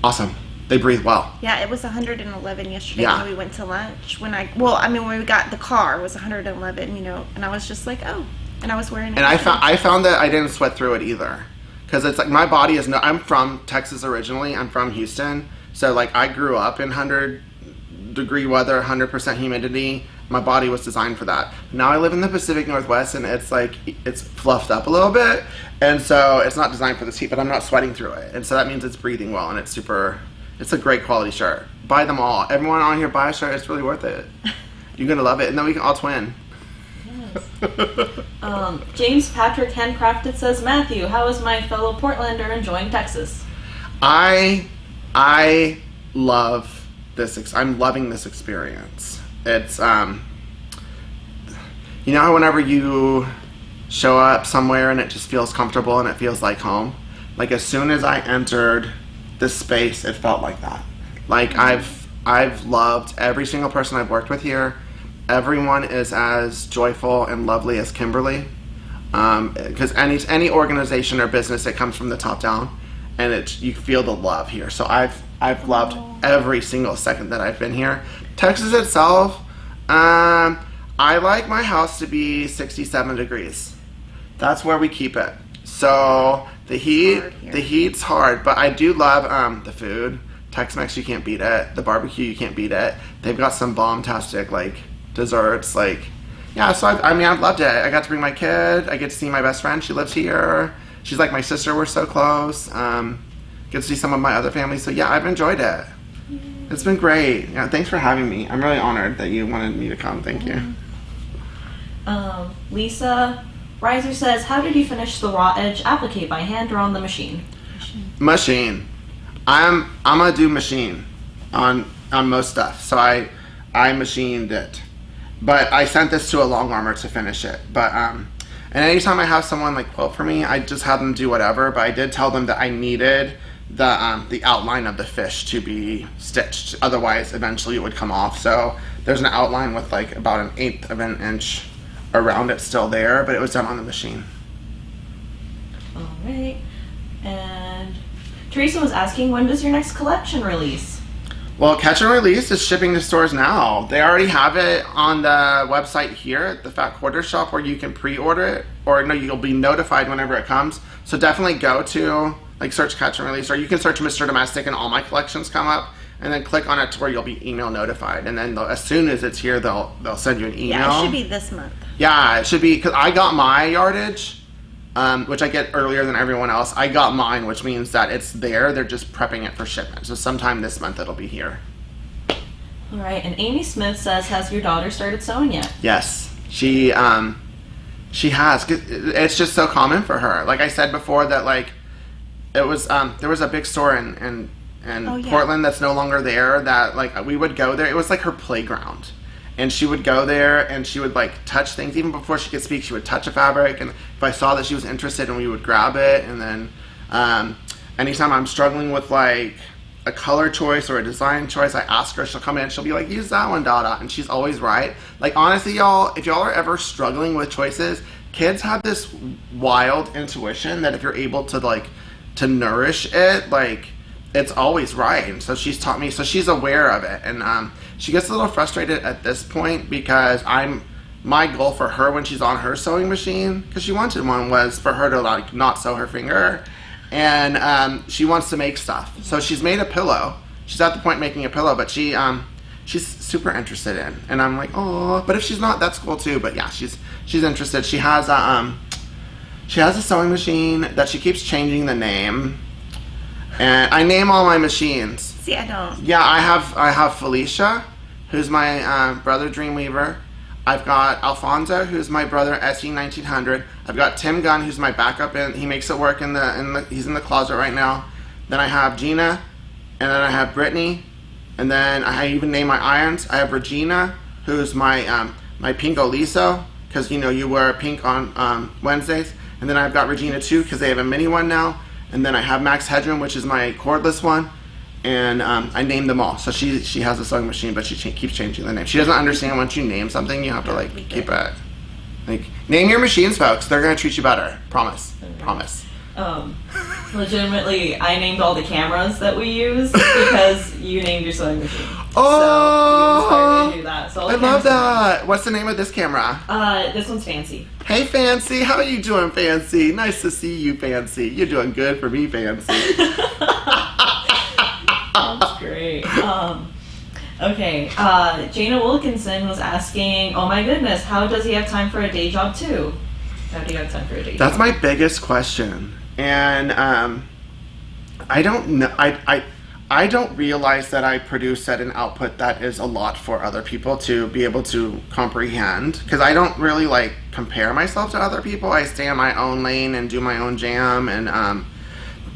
Awesome. They breathe well. Yeah, it was 111 yesterday Yeah. when we went to lunch. When we got the car, it was 111, and I was just like, oh, and I was wearing it. And I found that I didn't sweat through it either, because it's like my body is I'm from Texas originally. I'm from Houston, so like I grew up in 100-degree weather, 100% humidity. My body was designed for that. Now I live in the Pacific Northwest, and it's like it's fluffed up a little bit, and so it's not designed for this heat. But I'm not sweating through it, and so that means it's breathing well, and it's a great quality shirt. Buy them all. Everyone on here, buy a shirt. It's really worth it. You're gonna love it, and then we can all twin. James Patrick Handcrafted says, Matthew, how is my fellow Portlander enjoying Texas? I love this. I'm loving this experience. It's you know how whenever you show up somewhere and it just feels comfortable and it feels like home. Like as soon as I entered this space, it felt like that. Like I've loved every single person I've worked with here. Everyone is as joyful and lovely as Kimberly. because any organization or business, it comes from the top down, and you feel the love here. So I've loved every single second that I've been here. Texas itself, I like my house to be 67 degrees. That's where we keep it. So the heat's hard, but I do love the food. Tex-Mex, you can't beat it. The barbecue, you can't beat it. They've got some bomb-tastic, like, desserts, like, yeah, so I've loved it. I got to bring my kid. I get to see my best friend. She lives here. She's like my sister. We're so close. Get to see some of my other family. So yeah, I've enjoyed it. It's been great. Yeah, thanks for having me. I'm really honored that you wanted me to come. Thank you. Lisa Reiser says, how did you finish the raw edge applique, by hand or on the machine? Machine. I'm gonna do machine on most stuff. So I machined it. But I sent this to a long armor to finish it. But and anytime I have someone like quilt for me, I just have them do whatever. But I did tell them that I needed the outline of the fish to be stitched. Otherwise, eventually it would come off. So there's an outline with like about 1/8 of an inch around it still there, but it was done on the machine. All right. And Teresa was asking, when does your next collection release? Well, Catch and Release is shipping to stores now. They already have it on the website here at the Fat Quarter Shop, where you can pre-order it, or no, you'll be notified whenever it comes. So definitely go to, like, search Catch and Release, or you can search Mr. Domestic and all my collections come up, and then click on it to where you'll be email notified. And then as soon as it's here, they'll send you an email. Yeah, it should be this month. Yeah, it should be, because I got my yardage, which I get earlier than everyone else. I got mine, which means that it's there. They're just prepping it for shipment. So sometime this month it'll be here. All right. And Amy Smith says, has your daughter started sewing yet? Yes, she has. It's just so common for her. Like I said before, that like it was there was a big store in Portland that's no longer there. That like we would go there. It was like her playground. And she would go there and she would like touch things. Even before she could speak, she would touch a fabric. And if I saw that she was interested, and we would grab it. And then anytime I'm struggling with like a color choice or a design choice, I ask her, she'll come in and she'll be like, use that one, Dada. And she's always right. Like honestly, y'all, if y'all are ever struggling with choices, kids have this wild intuition that if you're able to like, to nourish it, like it's always right. And so she's taught me, so she's aware of it. And she gets a little frustrated at this point because my goal for her when she's on her sewing machine, because she wanted one, was for her to like not sew her finger. And she wants to make stuff. So she's made a pillow. She's at the point making a pillow, but she's super interested in. And I'm like, oh, but if she's not, that's cool too. But yeah, she's interested. She has a sewing machine that she keeps changing the name. And I name all my machines. See, I don't. Yeah, I have Felicia, who's my brother Dreamweaver. I've got Alfonso, who's my brother SE1900. I've got Tim Gunn, who's my backup, and he makes it work he's in the closet right now. Then I have Gina, and then I have Brittany, and then I even name my irons. I have Regina, who's my my pink Oliso, because you know you wear pink on Wednesdays. And then I've got Regina too, because they have a mini one now. And then I have Max Headroom, which is my cordless one. And I named them all. So she has a sewing machine, but she keeps changing the name. She doesn't understand once you name something, you have to like keep it. Like, name your machines, folks. They're gonna treat you better. Promise. Promise. Legitimately, I named all the cameras that we use because you named your sewing machine. Oh, so you inspired me to do that. So I love that. What's the name of this camera? This one's Fancy. Hey, Fancy. How are you doing, Fancy? Nice to see you, Fancy. You're doing good for me, Fancy. That's great. Okay, Jana Wilkinson was asking, oh my goodness, how does he have time for a day job too? How do you have time for a day job? That's my biggest question. And I don't know. I don't realize that I produce at an output that is a lot for other people to be able to comprehend. Because I don't really like compare myself to other people. I stay in my own lane and do my own jam. And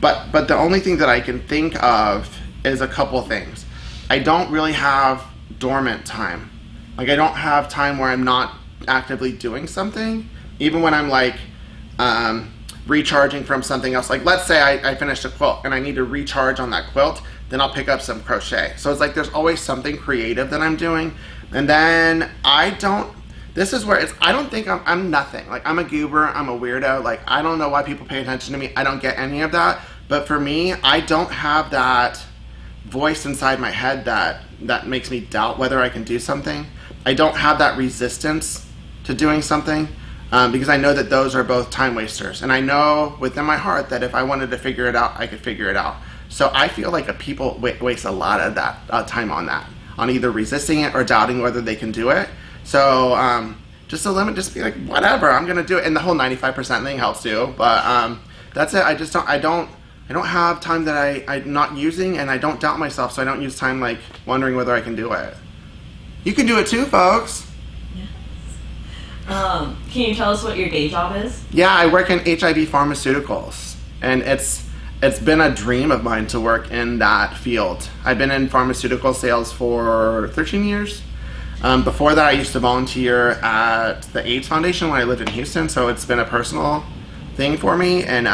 but the only thing that I can think of is a couple things. I don't really have dormant time. Like I don't have time where I'm not actively doing something. Even when I'm like recharging from something else. Like let's say I finished a quilt and I need to recharge on that quilt, then I'll pick up some crochet. So it's like there's always something creative that I'm doing. And then this is where it's, I don't think I'm nothing. Like, I'm a goober, I'm a weirdo. Like, I don't know why people pay attention to me. I don't get any of that. But for me, I don't have that voice inside my head that makes me doubt whether I can do something. I don't have that resistance to doing something because I know that those are both time wasters. And I know within my heart that if I wanted to figure it out, I could figure it out. So I feel like people waste a lot of that time on that, on either resisting it or doubting whether they can do it. So just a limit, just be like, whatever, I'm gonna do it. And the whole 95% thing helps too. But that's it. I don't have time that I'm not using, and I don't doubt myself, so I don't use time like wondering whether I can do it. You can do it too, folks. Can you tell us what your day job is? Yeah, I work in HIV pharmaceuticals, and it's been a dream of mine to work in that field. I've been in pharmaceutical sales for 13 years. Before that, I used to volunteer at the AIDS Foundation when I lived in Houston, so it's been a personal thing for me, and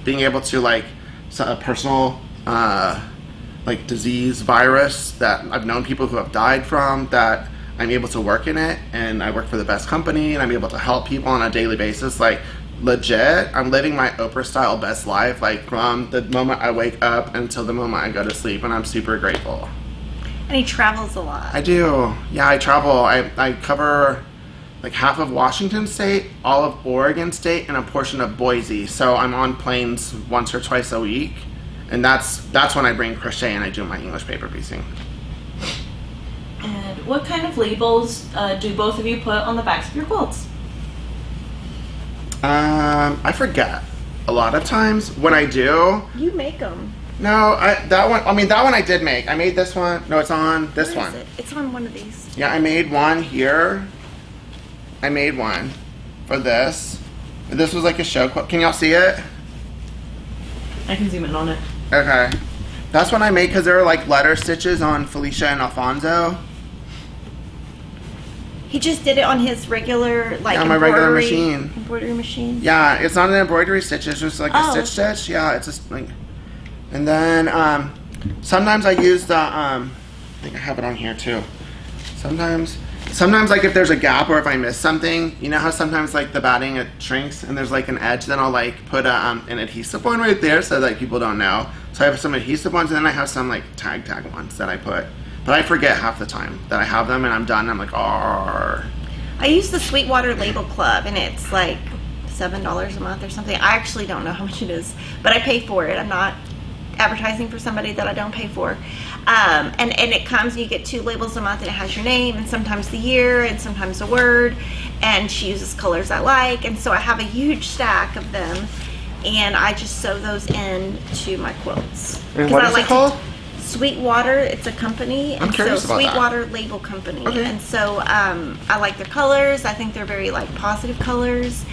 being able to a personal disease, virus that I've known people who have died from, that I'm able to work in it, and I work for the best company, and I'm able to help people on a daily basis. Like, legit, I'm living my Oprah style best life, like from the moment I wake up until the moment I go to sleep, and I'm super grateful. And he travels a lot. I do. Yeah, I travel. I cover like half of Washington State, all of Oregon State, and a portion of Boise. So I'm on planes once or twice a week, and that's when I bring crochet and I do my English paper piecing. And what kind of labels do both of you put on the backs of your quilts? I forget. A lot of times when I do. You make them. No, that one I did make. I made this one. No, it's on this one. It's on one of these. Yeah, I made one here. I made one for this. This was like a show quilt. Can y'all see it? I can zoom in on it. Okay. That's one I made because there were like letter stitches on Felicia and Alfonso. He just did it on his regular, like, my regular machine. Embroidery machine? Yeah, it's not an embroidery stitch. It's just like a stitch. Yeah, it's just like... And then sometimes I use the... I think I have it on here too. Sometimes like if there's a gap or if I miss something, you know how sometimes like the batting, it shrinks and there's like an edge, then I'll like put an adhesive one right there so that people don't know. So I have some adhesive ones, and then I have some like tag ones that I put. But I forget half the time that I have them, and I'm done and I'm like, "Arr." I use the Sweetwater Label Club, and it's like $7 a month or something. I actually don't know how much it is, but I pay for it. I'm not advertising for somebody that I don't pay for. And it comes, and you get 2 labels a month, and it has your name and sometimes the year and sometimes a word, and she uses colors I like, and so I have a huge stack of them, and I just sew those in to my quilts. And what is it called? Sweetwater, it's a company. I'm curious about that. Sweetwater Label Company. Okay. And so I like their colors. I think they're very like positive colors.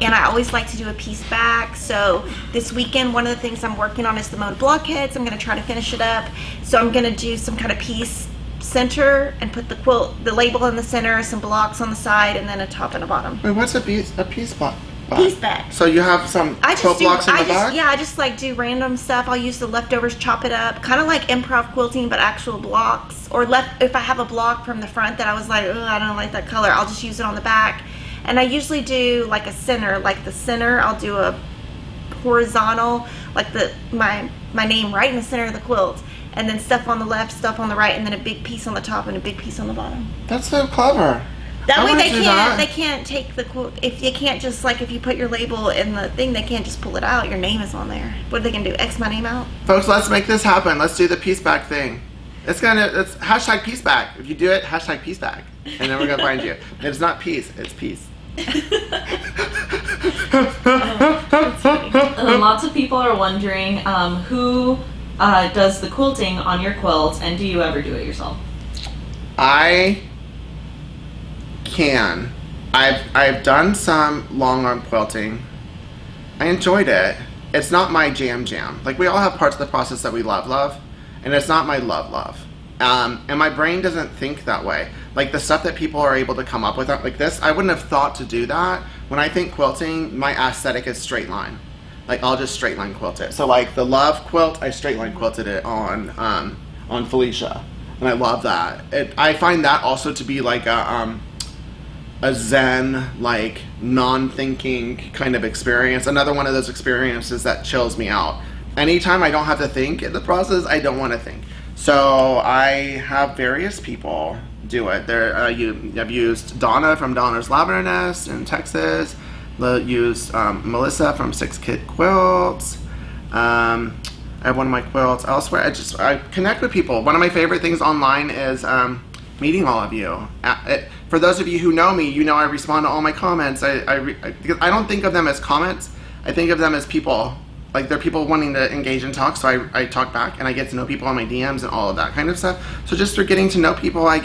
And I always like to do a piece back. So this weekend, one of the things I'm working on is the mode blockheads. I'm going to try to finish it up. So I'm going to do some kind of piece center and put the label in the center, some blocks on the side, and then a top and a bottom. Wait, what's a piece block? Piece back. So you have some quilt blocks in the back? Yeah, I just like do random stuff. I'll use the leftovers, chop it up, kind of like improv quilting, but actual blocks. Or if I have a block from the front that I was like, I don't like that color, I'll just use it on the back. And I usually do like a center, like the center, I'll do a horizontal, like my name right in the center of the quilt, and then stuff on the left, stuff on the right, and then a big piece on the top and a big piece on the bottom. That's so clever. That way they can't take the quote. If you can't just like, if you put your label in the thing, they can't just pull it out. Your name is on there. What are they gonna do? X my name out? Folks, let's make this happen. Let's do the piece back thing. It's hashtag piece back. If you do it, hashtag piece back, and then we're gonna find you. It's not peace, it's peace. Lots of people are wondering who does the quilting on your quilts, and do you ever do it yourself? I can. I've done some long arm quilting. I enjoyed it. It's not my jam. Like, we all have parts of the process that we love, and it's not my love. And my brain doesn't think that way. Like, the stuff that people are able to come up with, like this, I wouldn't have thought to do that. When I think quilting, my aesthetic is straight line. Like, I'll just straight line quilt it. So like the love quilt, I straight line quilted it on Felicia, and I love that. I find that also to be like a a zen, like non-thinking kind of experience. Another one of those experiences that chills me out. Anytime I don't have to think in the process, I don't want to think. So I have various people do it. I've used Donna from Donna's Lavender Nest in Texas. Used Melissa from Six Kid Quilts. I have one of my quilts elsewhere. I connect with people. One of my favorite things online is meeting all of you. For those of you who know me, you know I respond to all my comments. Because I don't think of them as comments. I think of them as people. Like, they're people wanting to engage and talk, so I talk back, and I get to know people on my DMs and all of that kind of stuff. So just through getting to know people, I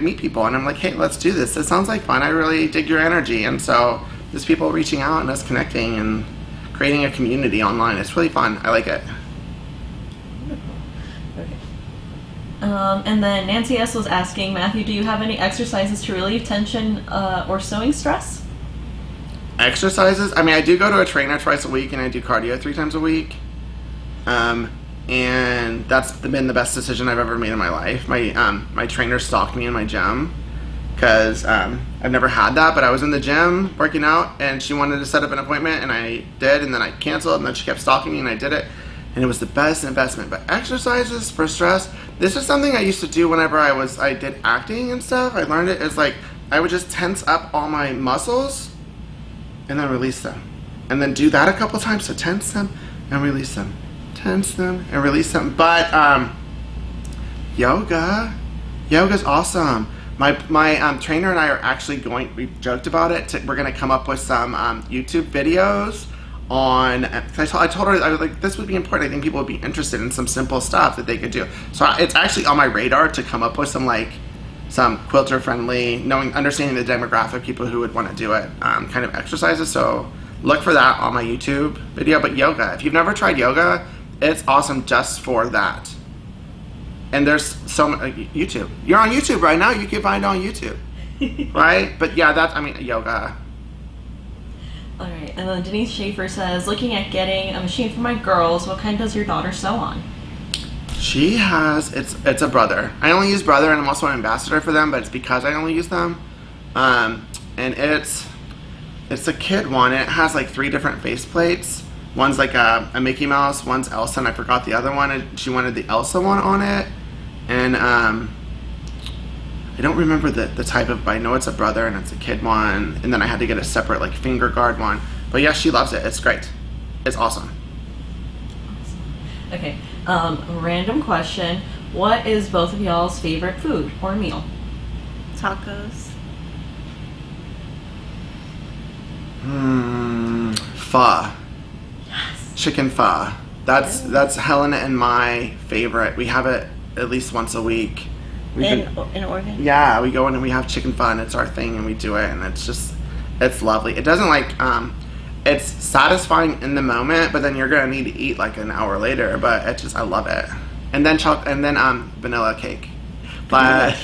meet people, and I'm like, hey, let's do this. This sounds like fun. I really dig your energy. And so there's people reaching out and us connecting and creating a community online. It's really fun. I like it. Okay. And then Nancy S. was asking, Matthew, do you have any exercises to relieve tension or sewing stress? Exercises? I mean, I do go to a trainer twice a week, and I do cardio 3 times a week. And that's been the best decision I've ever made in my life. My trainer stalked me in my gym because I've never had that, but I was in the gym working out, and she wanted to set up an appointment, and I did, and then I canceled, and then she kept stalking me, and I did it, and it was the best investment. But exercises for stress, this is something I used to do whenever I did acting and stuff. I learned it as like I would just tense up all my muscles and then release them, and then do that a couple times. So tense them and release them. Tense them and release them. But yoga's awesome. My trainer and I are actually we joked about it. We're gonna come up with some YouTube videos on. I told her, I was like, this would be important. I think people would be interested in some simple stuff that they could do. So it's actually on my radar to come up with some quilter friendly, understanding the demographic, people who would want to do it, kind of exercises. So look for that on my YouTube video. But yoga, if you've never tried yoga, it's awesome just for that. And there's YouTube. You're on YouTube right now. You can find it on YouTube, right? But yeah, yoga. All right. And then Denise Schaefer says, looking at getting a machine for my girls, what kind does your daughter sew on? She has, it's a Brother. I only use Brother, and I'm also an ambassador for them, but it's because I only use them. And it's a kid one, and it has like 3 different faceplates. One's like a Mickey Mouse, one's Elsa, and I forgot the other one, and she wanted the Elsa one on it. And I don't remember the type of, but I know it's a Brother, and it's a kid one, and then I had to get a separate like finger guard one. But yeah, she loves it. It's great. It's awesome. Okay. Random question. What is both of y'all's favorite food or meal? Tacos. Pho. Yes. Chicken pho. That's Helena and my favorite. We have it at least once a week. In Oregon? Yeah, we go in and we have chicken pho, and it's our thing, and we do it, and it's lovely. It doesn't it's satisfying in the moment, but then you're gonna need to eat like an hour later. But I love it. And then vanilla cake. But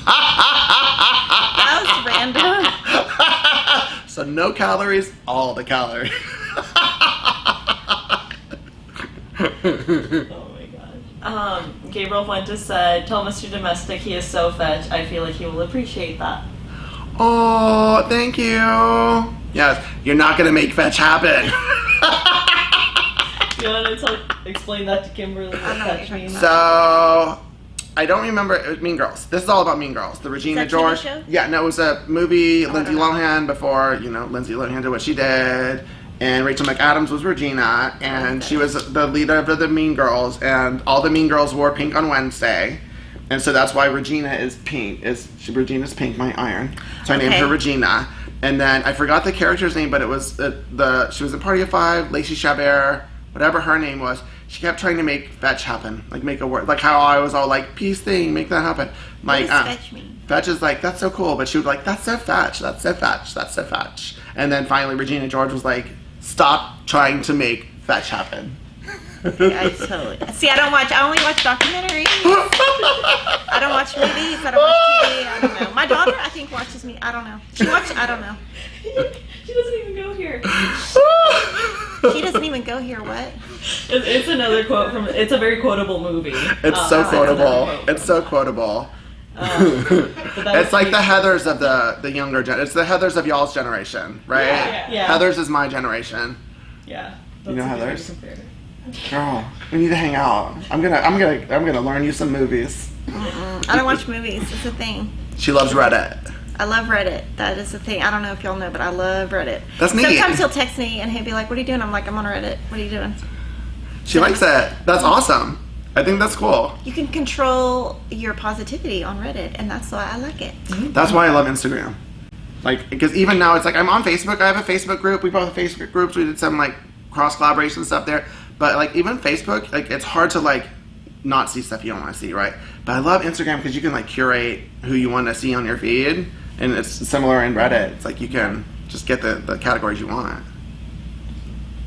that was random. So no calories, all the calories. Oh my gosh. Gabriel Fuentes said, tell Mr. Domestic he is so fetch. I feel like he will appreciate that. Oh, thank you. Yes, you're not gonna make fetch happen. You want to explain that to Kimberly? What fetch means? So, I don't remember. It was Mean Girls. This is all about Mean Girls. The Regina Is that George. TV show? Yeah, no, it was a movie. Lindsay Lohan before Lindsay Lohan did what she did, and Rachel McAdams was Regina, and she was the leader of the Mean Girls, and all the Mean Girls wore pink on Wednesday. And so that's why Regina is pink. Regina's pink, my iron. So I named her Regina. And then I forgot the character's name, but it was she was in Party of Five, Lacey Chabert, whatever her name was. She kept trying to make fetch happen, like make a word, like how I was all like peace thing, make that happen. Like what does fetch mean? Fetch is like that's so cool, but she would like that's so fetch, that's so fetch, that's so fetch. And then finally Regina George was like, stop trying to make fetch happen. I totally see. I only watch documentaries. I don't watch movies. I don't watch TV. I don't know. My daughter, I think, watches me. I don't know. I don't know. She doesn't even go here. She doesn't even go here. What? It's another quote from. It's a very quotable movie. It's so quotable. It's so quotable. But that It's would like be- the Heathers of the younger gen. It's the Heathers of y'all's generation, right? Yeah. Heathers is my generation. Yeah. You know That's a good way Heathers? to compare it. Girl, we need to hang out. I'm gonna learn you some movies. I don't watch movies. It's a thing. She loves Reddit. I love Reddit. That is the thing. I don't know if y'all know, but I love Reddit. That's neat. Sometimes he'll text me and he'll be like, "What are you doing?" I'm like, "I'm on Reddit." What are you doing? She likes it. That's awesome. I think that's cool. You can control your positivity on Reddit, and that's why I like it. That's why I love Instagram. Like, because even now it's like I'm on Facebook. I have a Facebook group. We both have Facebook groups. We did some like cross collaboration stuff there. But like even Facebook, like it's hard to like not see stuff you don't want to see, right? But I love Instagram because you can like curate who you want to see on your feed, and it's similar in Reddit. It's like you can just get the categories you want.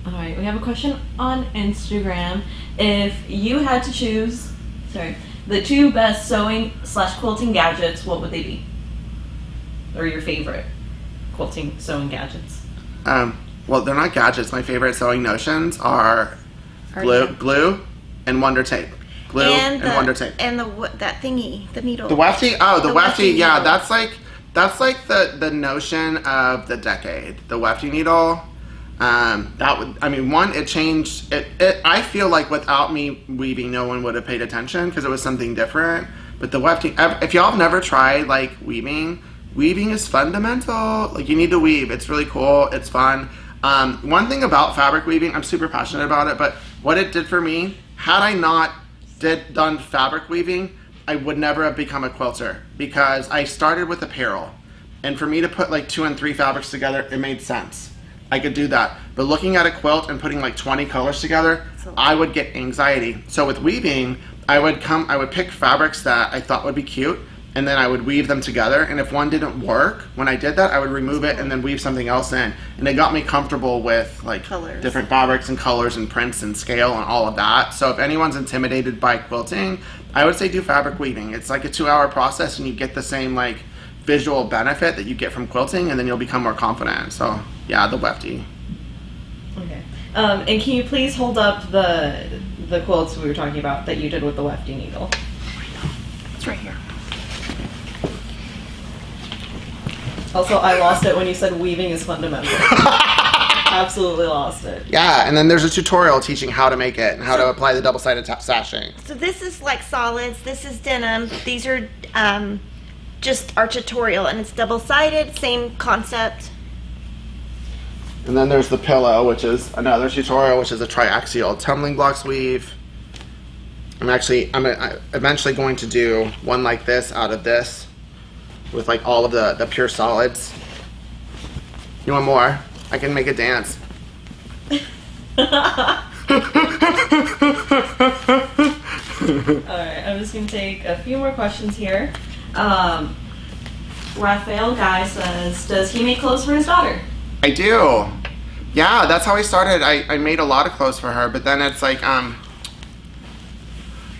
All right, we have a question on Instagram. If you had to choose, the 2 best sewing/quilting gadgets, what would they be? Or your favorite quilting sewing gadgets? Well, they're not gadgets. My favorite sewing notions are glue and Wonder Tape. Glue and Wonder Tape. And that thingy, the needle. The wefty? Oh, the wefty. Yeah, needle. that's like the notion of the decade. The wefty needle. It changed it. I feel like without me weaving, no one would have paid attention because it was something different. But the wefty, if y'all have never tried like weaving is fundamental. Like you need to weave. It's really cool. It's fun. One thing about fabric weaving, I'm super passionate about it, but what it did for me, had I not done fabric weaving, I would never have become a quilter because I started with apparel. And for me to put like 2 and 3 fabrics together, it made sense. I could do that. But looking at a quilt and putting like 20 colors together, I would get anxiety. So with weaving, I would pick fabrics that I thought would be cute, and then I would weave them together. And if one didn't work, when I did that, I would remove it and then weave something else in. And it got me comfortable with like Colors. different fabrics and colors and prints and scale and all of that. So if anyone's intimidated by quilting, I would say do fabric weaving. It's like a 2-hour process and you get the same like visual benefit that you get from quilting, and then you'll become more confident. So yeah, the wefty. Okay. And can you please hold up the quilts we were talking about that you did with the wefty needle? It's right here. Also, I lost it when you said weaving is fundamental. Absolutely lost it. Yeah, and then there's a tutorial teaching how to make it and how to apply the double-sided sashing. So this is like solids. This is denim. These are just our tutorial, and it's double-sided. Same concept. And then there's the pillow, which is another tutorial, which is a triaxial tumbling blocks weave. I'm eventually going to do one like this out of this with like all of the pure solids. You want more? I can make a dance. Alright, I'm just going to take a few more questions here. Raphael Guy says, does he make clothes for his daughter? I do. Yeah, that's how I started. I made a lot of clothes for her, but then it's like a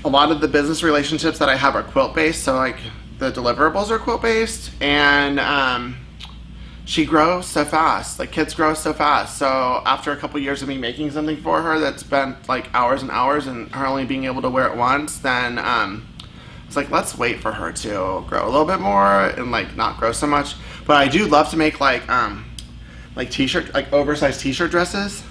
lot of the business relationships that I have are quilt based, so like the deliverables are quilt based, and she grows so fast. Like kids grow so fast. So after a couple years of me making something for her that spent like hours and hours and her only being able to wear it once, then it's like, let's wait for her to grow a little bit more and like not grow so much. But I do love to make like t-shirt, like oversized t-shirt dresses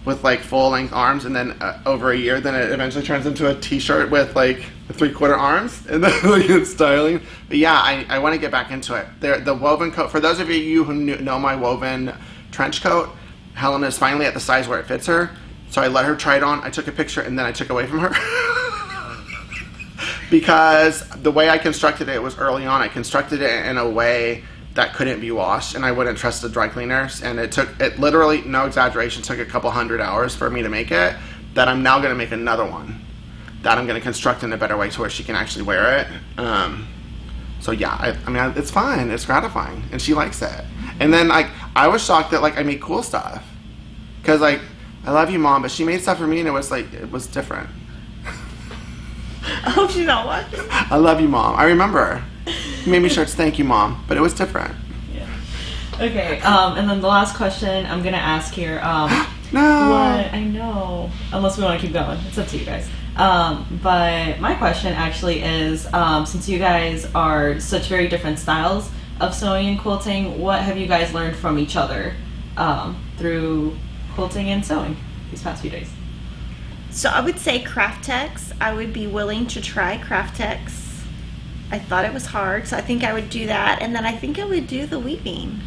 with like full length arms, and then over a year, then it eventually turns into a t-shirt with like 3/4 arms, and then like it's styling. But yeah, I want to get back into it. The woven coat, for those of you who know my woven trench coat, Helen is finally at the size where it fits her. So I let her try it on. I took a picture and then I took away from her. Because the way I constructed it was early on. I constructed it in a way that couldn't be washed, and I wouldn't trust the dry cleaners. And it literally, no exaggeration, took a couple 100 hours for me to make it. That I'm now going to make another one that I'm going to construct in a better way to where she can actually wear it. So yeah, I mean, it's fun. It's gratifying, and she likes it. And then like I was shocked that like I made cool stuff, because like I love you, Mom, but she made stuff for me, and it was different. I hope she's not watching. I love you, Mom. I remember. You made me shirts, thank you, Mom. But it was different. Yeah. Okay, and then the last question I'm going to ask here. No. What? I know. Unless we want to keep going. It's up to you guys. But my question actually is, since you guys are such very different styles of sewing and quilting, what have you guys learned from each other through quilting and sewing these past few days? So I would say Kraft Tex. I would be willing to try Kraft Tex. I thought it was hard, so I think I would do that. And then I think I would do the weaving.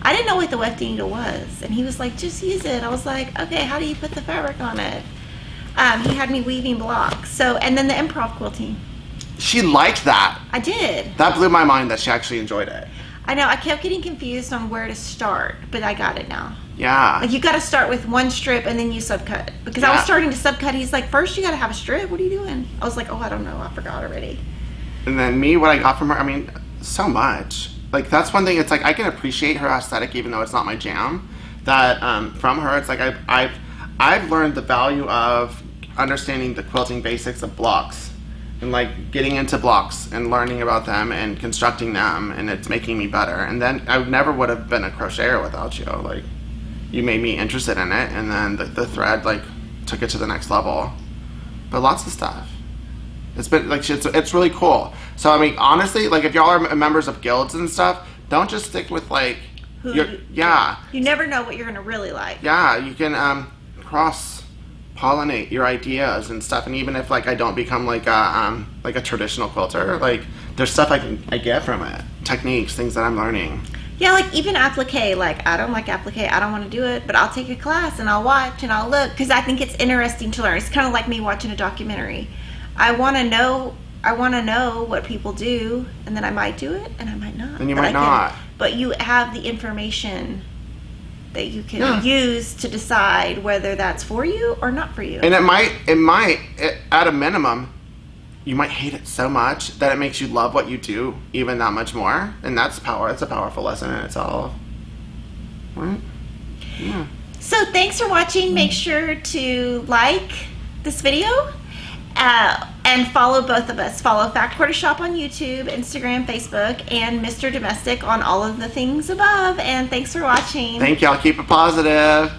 I didn't know what the weft needle was, and he was like, just use it. I was like, okay, how do you put the fabric on it? He had me weaving blocks. So, and then the improv quilting. She liked that. I did. That blew my mind that she actually enjoyed it. I know, I kept getting confused on where to start, but I got it now. Yeah. Like, you got to start with one strip and then you subcut. Because I was starting to subcut. He's like, first you got to have a strip. What are you doing? I was like, oh, I don't know. I forgot already. And then me, what I got from her, I mean, so much. Like, that's one thing. It's like I can appreciate her aesthetic, even though it's not my jam. That from her, it's like I've learned the value of understanding the quilting basics of blocks, and like getting into blocks and learning about them and constructing them, and it's making me better. And then I never would have been a crocheter without you. Like, you made me interested in it, and then the thread like took it to the next level. But lots of stuff. It's been like it's really cool. So I mean, honestly, like if y'all are members of guilds and stuff, don't just stick with like You never know what you're gonna really like. Yeah, you can cross pollinate your ideas and stuff. And even if like I don't become like a traditional quilter, like there's stuff I get from it, techniques, things that I'm learning. Yeah, like even applique. Like, I don't like applique. I don't want to do it, but I'll take a class and I'll watch and I'll look because I think it's interesting to learn. It's kind of like me watching a documentary. I want to know what people do, and then I might do it and I might not. And you might not. But you have the information that you can use to decide whether that's for you or not for you. And it might at a minimum, you might hate it so much that it makes you love what you do even that much more. And that's power. It's a powerful lesson in itself. Right? Yeah. So thanks for watching. Make sure to like this video and follow both of us. Follow Fact Quarter Shop on YouTube, Instagram, Facebook, and Mr. Domestic on all of the things above. And thanks for watching. Thank y'all. Keep it positive.